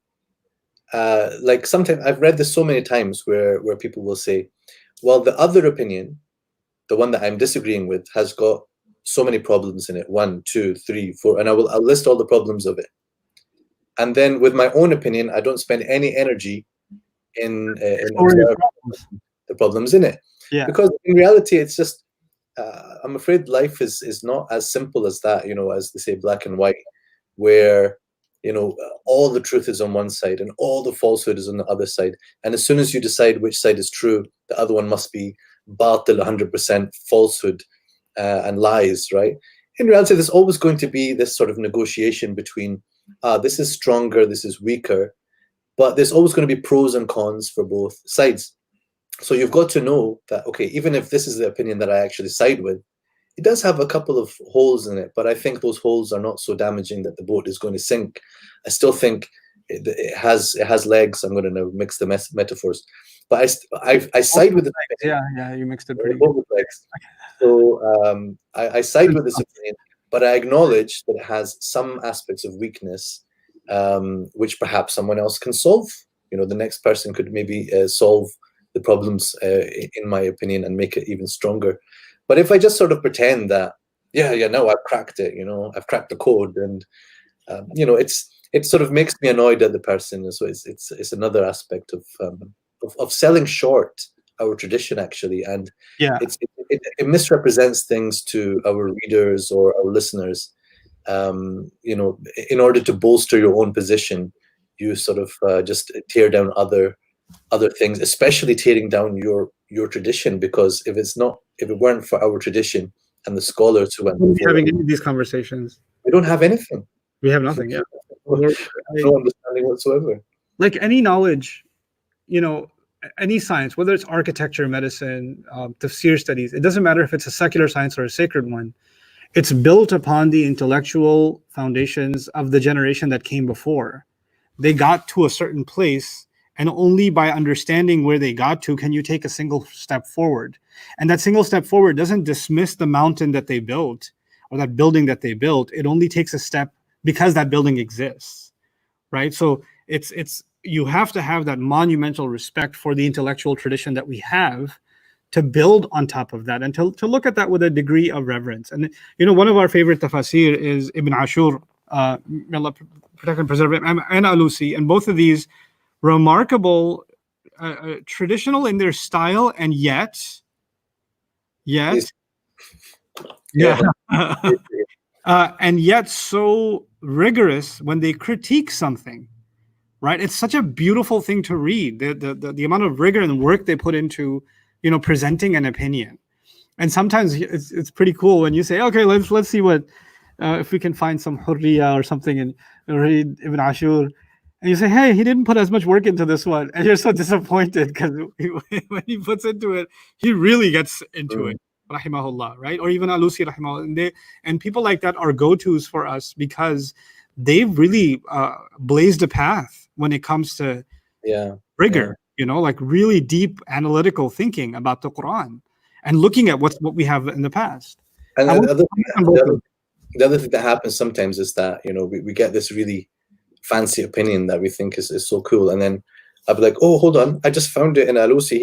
Like sometimes I've read this so many times where people will say, well, the other opinion, the one that I'm disagreeing with, has got so many problems in it, 1, 2, 3, 4, and I'll list all the problems of it. And then with my own opinion, I don't spend any energy in the problems in it. Yeah. Because in reality, it's just, I'm afraid life is not as simple as that, as they say, black and white, where all the truth is on one side and all the falsehood is on the other side. And as soon as you decide which side is true, the other one must be batil, 100% falsehood and lies, right? In reality, there's always going to be this sort of negotiation between, this is stronger, this is weaker, but there's always going to be pros and cons for both sides. So you've got to know that, okay, even if this is the opinion that I actually side with, it does have a couple of holes in it, but I think those holes are not so damaging that the boat is going to sink. I still think it has legs. I'm going to now mix the metaphors, but I side with the yeah, you mixed it pretty good. legs. So I side with this opinion, but I acknowledge that it has some aspects of weakness, which perhaps someone else can solve. The next person could maybe solve the problems, in my opinion, and make it even stronger. But if I just sort of pretend that, yeah, no, I've cracked it, I've cracked the code, and it sort of makes me annoyed at the person. So it's another aspect of selling short our tradition, actually, and Yeah. it misrepresents things to our readers or our listeners. In order to bolster your own position, you sort of just tear down other things, especially tearing down your tradition, because if it weren't for our tradition and the scholars who went We'll be before having us, any of these conversations. we don't have anything. We have nothing. Yeah. No understanding whatsoever. Like any knowledge, any science, whether it's architecture, medicine, tafsir studies, it doesn't matter if it's a secular science or a sacred one. It's built upon the intellectual foundations of the generation that came before. They got to a certain place, and only by understanding where they got to can you take a single step forward. And that single step forward doesn't dismiss the mountain that they built or that building that they built. It only takes a step because that building exists, right? So it's you have to have that monumental respect for the intellectual tradition that we have to build on top of that, and to look at that with a degree of reverence. And one of our favorite tafasir is Ibn Ashur, may Allah protect and preserve him, and Alusi, and both of these remarkable, traditional in their style, and yet, Yeah. and yet so rigorous when they critique something, right? It's such a beautiful thing to read. The amount of rigor and work they put into presenting an opinion. And sometimes it's pretty cool when you say, okay, let's see what if we can find some hurriya or something and read Ibn Ashur, and you say, hey, he didn't put as much work into this one, and you're so disappointed because when he puts into it, he really gets into it, rahimahullah, right? Or even Alusi, rahimahullah, and people like that are go-tos for us because they've really blazed a path when it comes to rigor. Like really deep analytical thinking about the Qur'an and looking at what we have in the past. And the other thing that happens sometimes is that we get this really fancy opinion that we think is so cool, and then I'll be like, oh, hold on, I just found it in Alusi.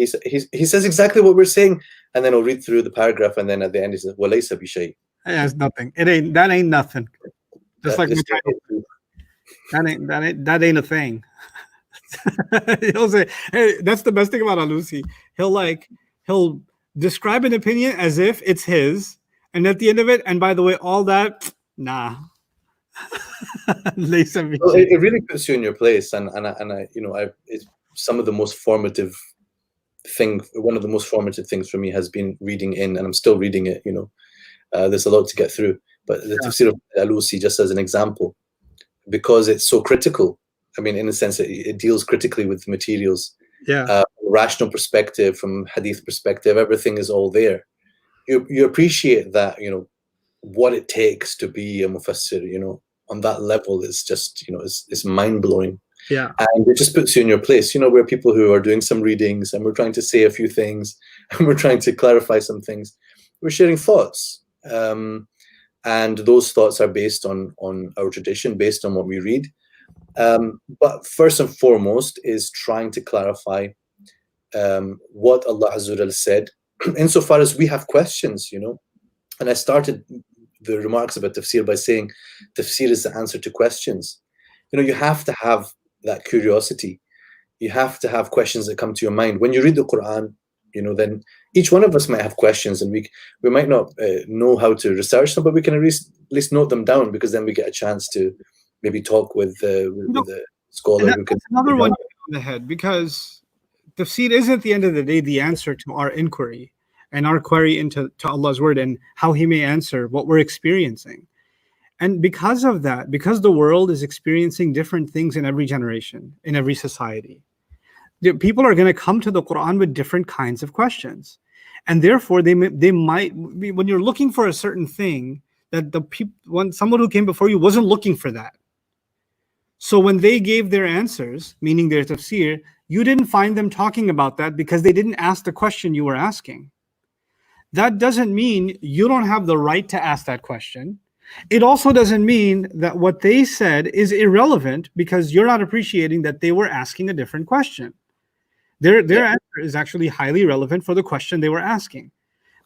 He says exactly what we're saying, and then I'll read through the paragraph, and then at the end he says, "Walaysa bi shay." It's nothing. That ain't nothing. Just like that ain't a thing. He'll say, hey, that's the best thing about Alusi. He'll describe an opinion as if it's his, and at the end of it, and by the way, all that, nah. It really puts you in your place, and it's some of the most formative one of the most formative things for me has been reading and I'm still reading it. There's a lot to get through, but the tafsir of Alusi, just as an example, because it's so critical. I mean, in a sense, it deals critically with materials. Rational perspective, from hadith perspective, everything is all there. You appreciate that, what it takes to be a mufassir, on that level is just, it's mind-blowing. And it just puts you in your place. We're people who are doing some readings, and we're trying to say a few things, and we're trying to clarify some things. We're sharing thoughts. And those thoughts are based on our tradition, based on what we read. But first and foremost is trying to clarify what Allah Azza wa Jal said, insofar as we have questions, And I started the remarks about tafsir by saying tafsir is the answer to questions. You have to have that curiosity. You have to have questions that come to your mind. When you read the Qur'an, then each one of us might have questions, and we might not know how to research them, but we can at least note them down, because then we get a chance to maybe talk with the scholar. That's another one on the head, because tafsir is at the end of the day the answer to our inquiry and our query into Allah's word and how He may answer what we're experiencing. And because of that, because the world is experiencing different things in every generation, in every society, people are going to come to the Quran with different kinds of questions. And therefore, they might, when you're looking for a certain thing, that someone who came before you wasn't looking for that. So when they gave their answers, meaning their tafsir, you didn't find them talking about that because they didn't ask the question you were asking. That doesn't mean you don't have the right to ask that question. It also doesn't mean that what they said is irrelevant because you're not appreciating that they were asking a different question. Their answer is actually highly relevant for the question they were asking.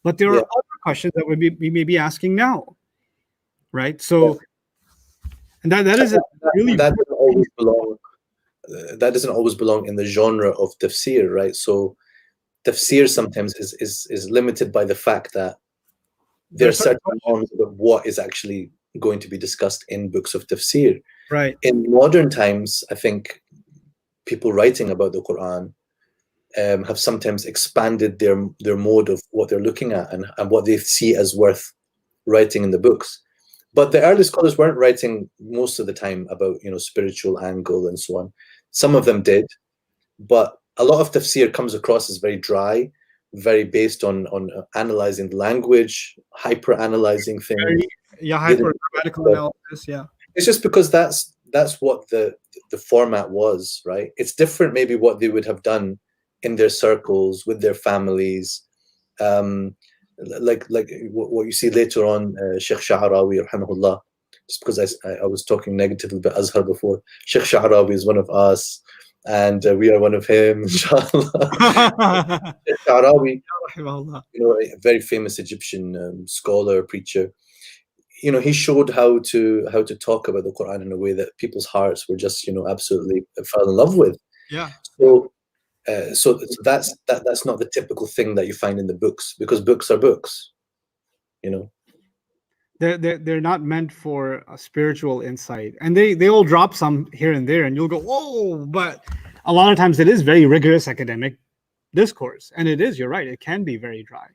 But there are other questions that we may be asking now, right? So, and that is a really that doesn't always belong. That doesn't always belong in the genre of tafsir, right? So tafsir sometimes is limited by the fact that there are certain norms about what is actually going to be discussed in books of tafsir. right. In modern times, I think people writing about the Quran have sometimes expanded their mode of what they're looking at and what they see as worth writing in the books. But the early scholars weren't writing most of the time about, spiritual angle and so on. Some of them did, but a lot of tafsir comes across as very dry, very based on analyzing the language, hyper analyzing things. Hyper grammatical analysis. Yeah, it's just because that's what the format was, right? It's different, maybe what they would have done in their circles with their families, like what you see later on. Sheikh Sha'arawi, rahimahullah. Just because I was talking negatively about Azhar before, Sheikh Sha'arawi is one of us, and we are one of him, inshallah. Sheikh Sha'arawi, a very famous Egyptian scholar, preacher. He showed how to talk about the Quran in a way that people's hearts were just, absolutely fell in love with. Yeah. So that's not the typical thing that you find in the books, because books are books, They're not meant for a spiritual insight, and they all drop some here and there, and you'll go, whoa! But a lot of times it is very rigorous academic discourse, and you're right, it can be very dry.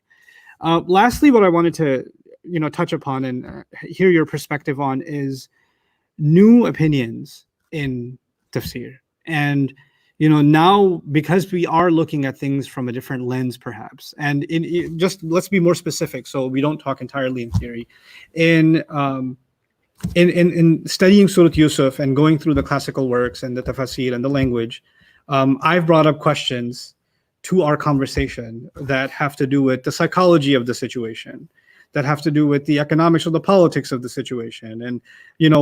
Lastly, what I wanted to touch upon and hear your perspective on is new opinions in tafsir. And now, because we are looking at things from a different lens, perhaps, and just let's be more specific, so we don't talk entirely in theory. In studying Surah Yusuf and going through the classical works and the tafsir and the language, I've brought up questions to our conversation that have to do with the psychology of the situation, that have to do with the economics or the politics of the situation, and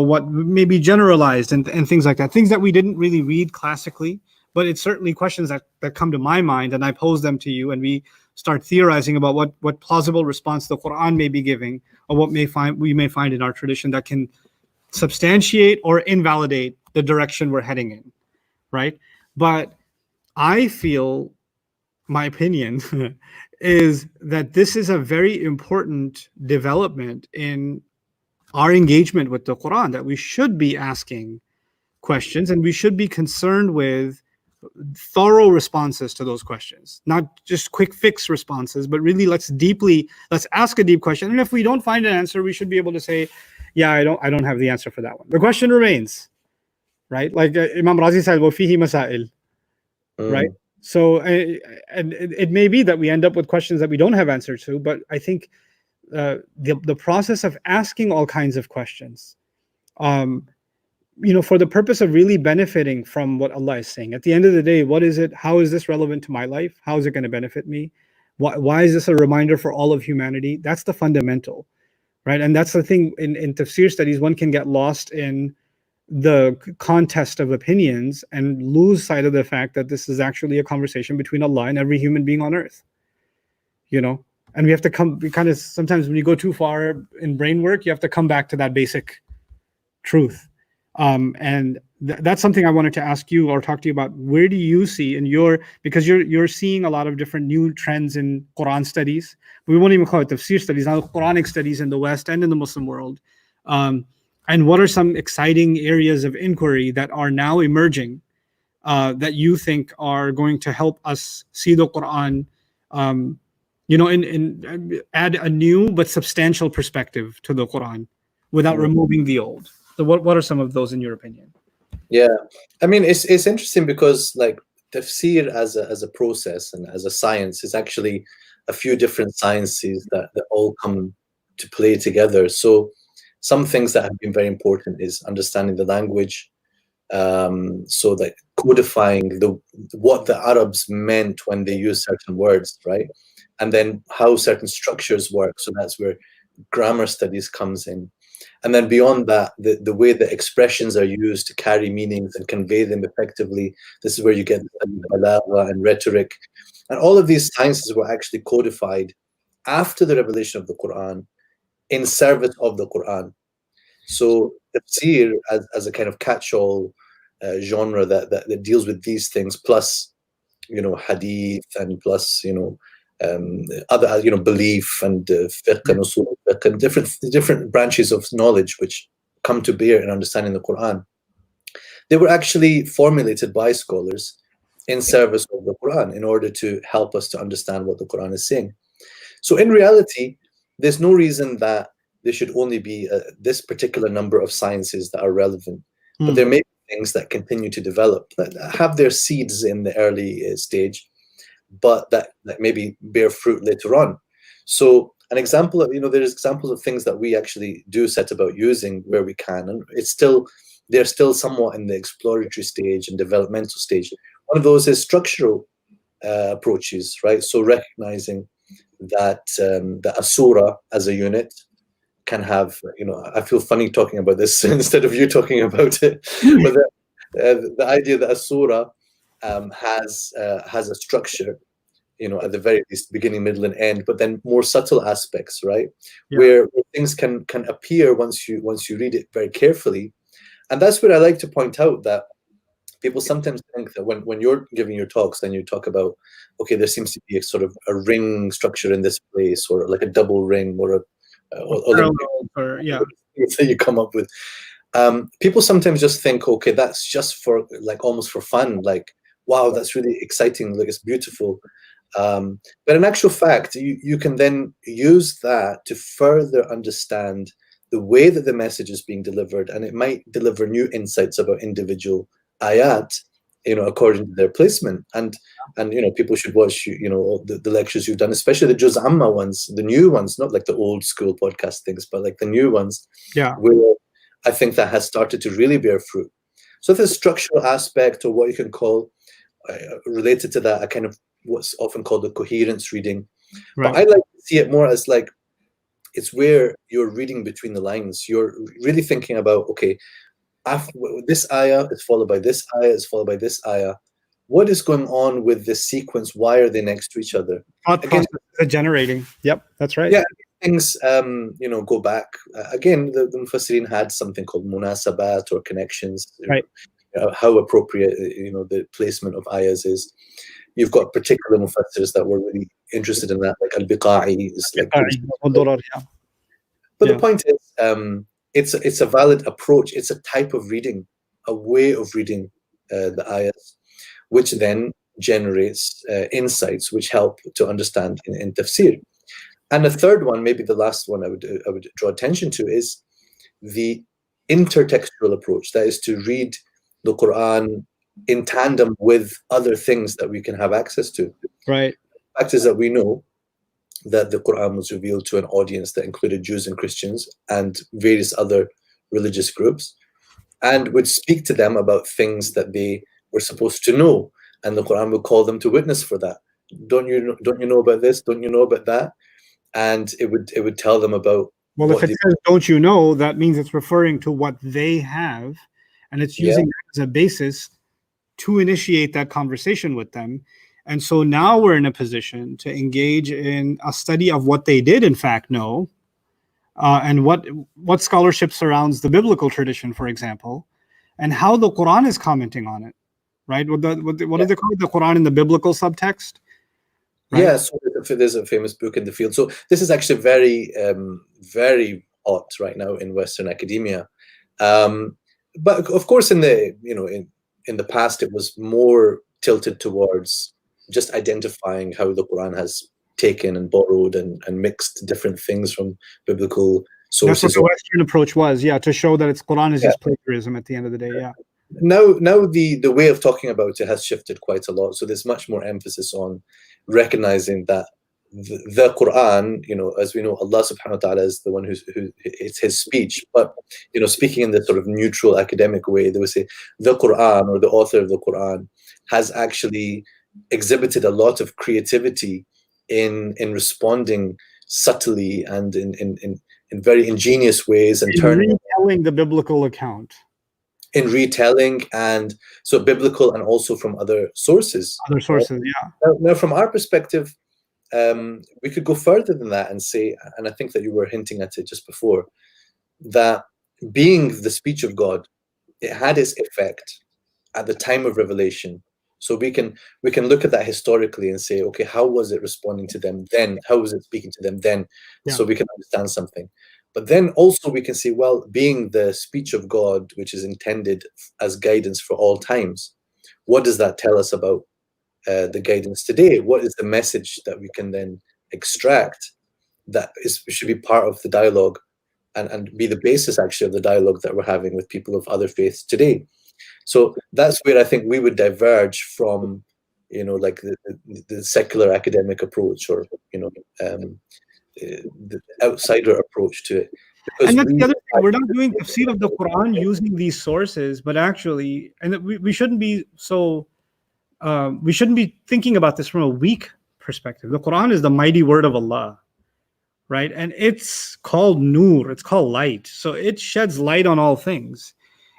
what may be generalized and things like that, things that we didn't really read classically. But it's certainly questions that come to my mind, and I pose them to you, and we start theorizing about what plausible response the Quran may be giving, or what we may find in our tradition that can substantiate or invalidate the direction we're heading in, right? But I feel, my opinion is that this is a very important development in our engagement with the Quran, that we should be asking questions and we should be concerned with thorough responses to those questions, not just quick fix responses, but really let's ask a deep question. And if we don't find an answer, we should be able to say, yeah, I don't have the answer for that one. The question remains, right? Like Imam Razi said, وَفِيهِ مسائل, right? So, and it may be that we end up with questions that we don't have answers to, but I think the process of asking all kinds of questions, for the purpose of really benefiting from what Allah is saying. At the end of the day, what is it? How is this relevant to my life? How is it going to benefit me? Why is this a reminder for all of humanity? That's the fundamental, right? And that's the thing in tafsir studies, one can get lost in the contest of opinions and lose sight of the fact that this is actually a conversation between Allah and every human being on earth, and we have to sometimes when you go too far in brain work, you have to come back to that basic truth. And that's something I wanted to ask you or talk to you about. Where do you see because you're seeing a lot of different new trends in Quran studies. We won't even call it tafsir studies, now Quranic studies in the West and in the Muslim world. And what are some exciting areas of inquiry that are now emerging that you think are going to help us see the Quran, add a new but substantial perspective to the Quran without removing the old? So what are some of those in your opinion? Yeah, I mean, it's interesting because like tafsir as a process and as a science is actually a few different sciences that all come to play together. So some things that have been very important is understanding the language, so that codifying what the Arabs meant when they use certain words, right? And then how certain structures work. So that's where grammar studies comes in. And then beyond that, the way the expressions are used to carry meanings and convey them effectively. This is where you get balagha and rhetoric. And all of these sciences were actually codified after the revelation of the Quran in service of the Quran. So tafsir as a kind of catch-all genre that deals with these things, plus hadith, and plus other belief and fiqh and usul fiqh and different branches of knowledge which come to bear in understanding the Quran. They were actually formulated by scholars in service of the Quran in order to help us to understand what the Quran is saying. So in reality, there's no reason that there should only be this particular number of sciences that are relevant, but there may be things that continue to develop, that have their seeds in the early stage, but that maybe bear fruit later on. So an example of, there's examples of things that we actually do set about using where we can, and they're still somewhat in the exploratory stage and developmental stage. One of those is structural approaches, right? So recognizing that a surah as a unit can have, I feel funny talking about this instead of you talking about it, but the idea that a surah has a structure, at the very least, beginning, middle, and end, but then more subtle aspects, right? Yeah. Where things can appear once you read it very carefully. And that's where I like to point out that people sometimes think that when you're giving your talks, then you talk about, okay, there seems to be a sort of a ring structure in this place, or like a double ring, or that you come up with. People sometimes just think, okay, that's just for almost for fun, like, wow, that's really exciting, like it's beautiful. But in actual fact, you can then use that to further understand the way that the message is being delivered, and it might deliver new insights about individual ayat, according to their placement. And people should watch the lectures you've done, especially the Juz Amma ones, the new ones, not like the old school podcast things, but like the new ones, where I think that has started to really bear fruit. So the structural aspect, or what you can call related to that, a kind of what's often called the coherence reading. Right. But I like to see it more as like, it's where you're reading between the lines. You're really thinking about, okay, after this ayah is followed by this ayah, is followed by this ayah. What is going on with this sequence? Why are they next to each other? Again, generating. Yep, that's right. Yeah, things go back. Again, the Mufassirin had something called munasabat, or connections. Right. How appropriate the placement of ayahs is. You've got particular mufassirs that were really interested in that, like al-Biqa'i. But the point is, it's a valid approach. It's a type of reading, a way of reading the ayahs, which then generates insights which help to understand in tafsir. And the third one, maybe the last one I would draw attention to, is the intertextual approach. That is to read the Quran in tandem with other things that we can have access to. Right. The fact is that we know that the Quran was revealed to an audience that included Jews and Christians and various other religious groups, and would speak to them about things that they were supposed to know, and the Quran would call them to witness for that. Don't you know about this? Don't you know about that? And it would tell them about. Well, if it says "don't you know," that means it's referring to what they have, and it's using that as a basis to initiate that conversation with them. And so now we're in a position to engage in a study of what they did in fact know, and what scholarship surrounds the biblical tradition, for example, and how the Quran is commenting on it, right? What do they call it? The Quran in the biblical subtext? Right? Yeah, so there's a famous book in the field. So this is actually very, very hot right now in Western academia. But of course, in the past, it was more tilted towards just identifying how the Quran has taken and borrowed and mixed different things from biblical sources. That's what the Western approach was, to show that it's Quran is just plagiarism at the end of the day, Now the way of talking about it has shifted quite a lot. So there's much more emphasis on recognizing that the Quran, as we know, Allah subhanahu wa ta'ala is the one who it's his speech. But, speaking in this sort of neutral academic way, they would say the Quran, or the author of the Quran, has actually exhibited a lot of creativity in responding subtly and in in very ingenious ways and In turning retelling the biblical account. in retelling, and so biblical and also from other sources. Other sources, yeah. Now, from our perspective, we could go further than that and say, and I think that you were hinting at it just before, that being the speech of God, it had its effect at the time of revelation. So we can look at that historically and say, okay, how was it responding to them then? How was it speaking to them then? Yeah. So we can understand something. But then also we can say, well, being the speech of God, which is intended as guidance for all times, what does that tell us about the guidance today? What is the message that we can then extract that should be part of the dialogue and be the basis actually of the dialogue that we're having with people of other faiths today? So that's where I think we would diverge from, like the secular academic approach, or the outsider approach to it. And that's the other thing. We're not doing tafsir of the Quran using these sources, but actually, and we shouldn't be so. We shouldn't be thinking about this from a weak perspective. The Quran is the mighty word of Allah, right? And it's called nur. It's called light. So it sheds light on all things.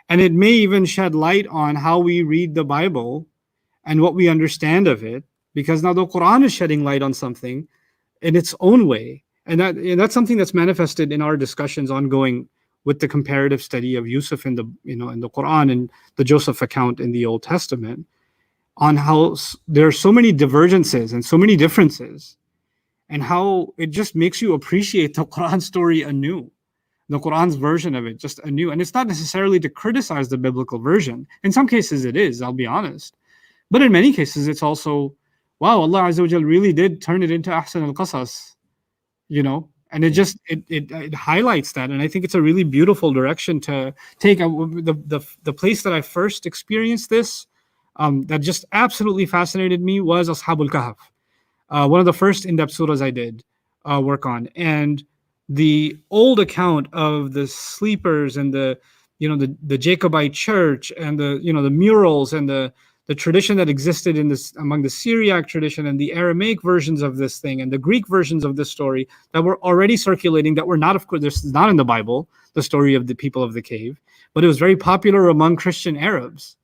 And it may even shed light on how we read the Bible and what we understand of it, because now the Quran is shedding light on something in its own way. And that's something that's manifested in our discussions ongoing with the comparative study of Yusuf in the Quran and the Joseph account in the Old Testament, on how there are so many divergences and so many differences, and how it just makes you appreciate the Quran story anew, the Quran's version of it just anew. And it's not necessarily to criticize the biblical version. In some cases it is, I'll be honest. But in many cases it's also, wow, Allah Azza wa Jal really did turn it into Ahsan al-Qasas, and it highlights that. And I think it's a really beautiful direction to take. The place that I first experienced this, that just absolutely fascinated me, was Ashabul Kahf. One of the first in-depth surahs I did work on. And the old account of the sleepers and the Jacobite church and the murals and the tradition that existed in this among the Syriac tradition and the Aramaic versions of this thing and the Greek versions of this story that were already circulating, that were not, of course, this is not in the Bible, the story of the people of the cave, but it was very popular among Christian Arabs.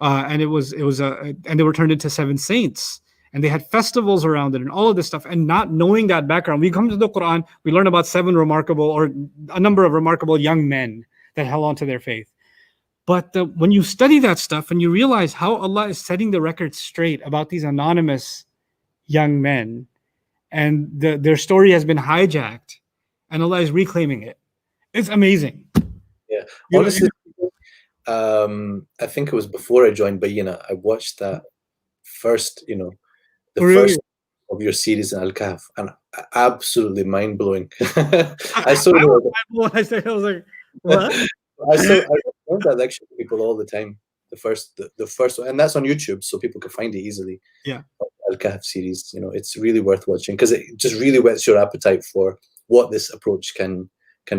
And they were turned into 7 saints, and they had festivals around it and all of this stuff. And not knowing that background, we come to the Quran, we learn about a number of remarkable young men that held on to their faith. But when you study that stuff and you realize how Allah is setting the record straight about these anonymous young men, and their story has been hijacked, and Allah is reclaiming it, it's amazing. Yeah, honestly, I think it was before I joined Bayina, I watched that first, first of your series in Al-Kahf, and absolutely mind-blowing. I was like, what? I learned that lecture to people all the time. The first one, and that's on YouTube, so people can find it easily. Yeah, Al-Kahf series, it's really worth watching, because it just really whets your appetite for what this approach can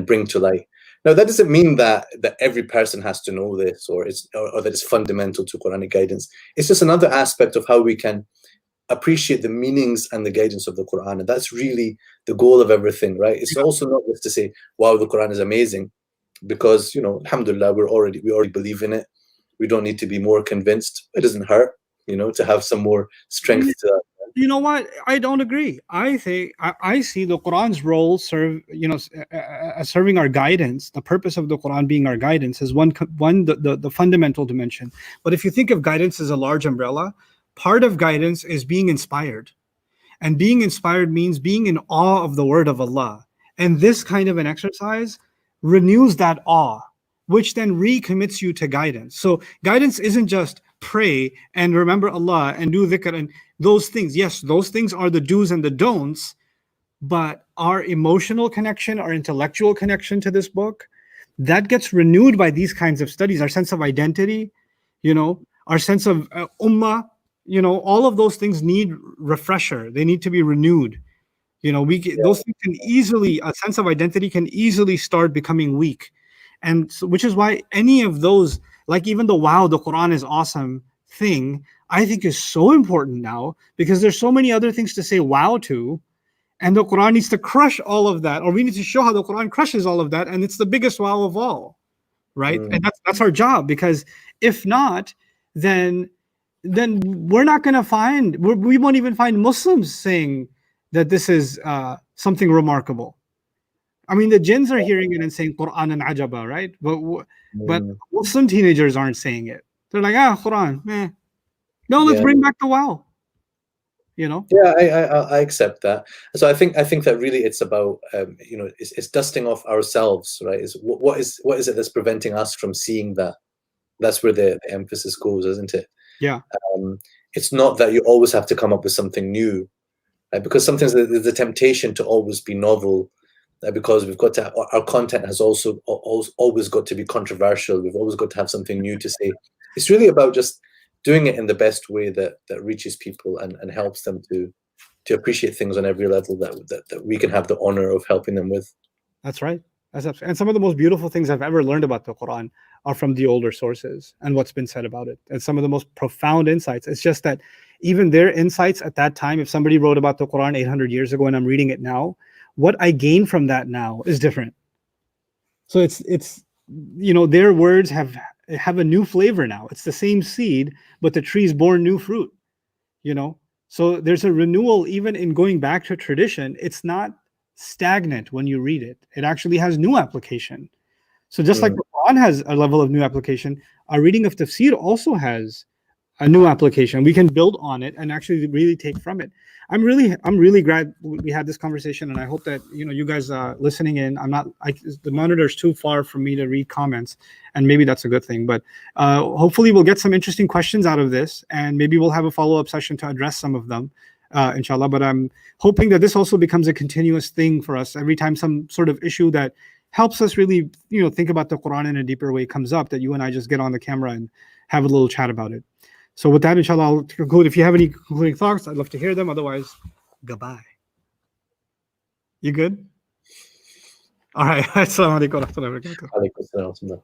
bring to light. Now, that doesn't mean that every person has to know this, or that it's fundamental to Quranic guidance. It's just another aspect of how we can appreciate the meanings and the guidance of the Quran, and that's really the goal of everything, right? It's also not just to say, wow, the Quran is amazing, because alhamdulillah, we already believe in it. We don't need to be more convinced. It doesn't hurt, to have some more strength to that. You know what? I don't agree. I think I see the Quran's role as serving our guidance. The purpose of the Quran being our guidance is the fundamental dimension. But if you think of guidance as a large umbrella, part of guidance is being inspired, and being inspired means being in awe of the word of Allah. And this kind of an exercise renews that awe, which then recommits you to guidance. So guidance isn't just pray and remember Allah and do dhikr and those things. Yes, those things are the do's and the don'ts, but our emotional connection, our intellectual connection to this book, that gets renewed by these kinds of studies. Our sense of identity, our sense of ummah, all of those things need refresher. They need to be renewed. Those things can easily, a sense of identity can easily start becoming weak. And so, which is why any of those, like even the wow, the Quran is awesome thing, I think is so important now, because there's so many other things to say wow to, And the Quran needs to crush all of that, or we need to show how the Quran crushes all of that, and it's the biggest wow of all, right? And that's our job, because if not, then we're not going to find, we won't even find Muslims saying that this is something remarkable. I mean, the jinns are hearing it and saying Qur'an and ajaba, right? But Muslim teenagers aren't saying it. They're like, Quran, no, let's bring back the wow. You know? Yeah, I accept that. So I think that really it's about it's dusting off ourselves, right? Is what is it that's preventing us from seeing that? That's where the emphasis goes, isn't it? Yeah. It's not that you always have to come up with something new, right? Because sometimes there's the temptation to always be novel, because we've got to, our content has also always got to be controversial. We've always got to have something new to say. It's really about just doing it in the best way that reaches people and helps them to appreciate things on every level that we can have the honor of helping them with. That's right. And some of the most beautiful things I've ever learned about the Quran are from the older sources and what's been said about it. And some of the most profound insights. It's just that even their insights at that time, if somebody wrote about the Quran 800 years ago and I'm reading it now, what I gain from that now is different. So it's their words have a new flavor now. It's the same seed, but the tree's born new fruit, So there's a renewal even in going back to tradition. It's not stagnant when you read it. It actually has new application. So just like the Quran has a level of new application, our reading of tafsir also has a new application. We can build on it and actually really take from it. I'm really glad we had this conversation, and I hope that you guys listening in. The monitor's too far for me to read comments, and maybe that's a good thing. But hopefully we'll get some interesting questions out of this, and maybe we'll have a follow-up session to address some of them, inshallah. But I'm hoping that this also becomes a continuous thing for us. Every time some sort of issue that helps us really think about the Quran in a deeper way comes up, that you and I just get on the camera and have a little chat about it. So with that, inshallah, I'll conclude. If you have any concluding thoughts, I'd love to hear them. Otherwise, goodbye. You good? All right. Assalamu alaikum wa rahmatullahi wa barakatuh.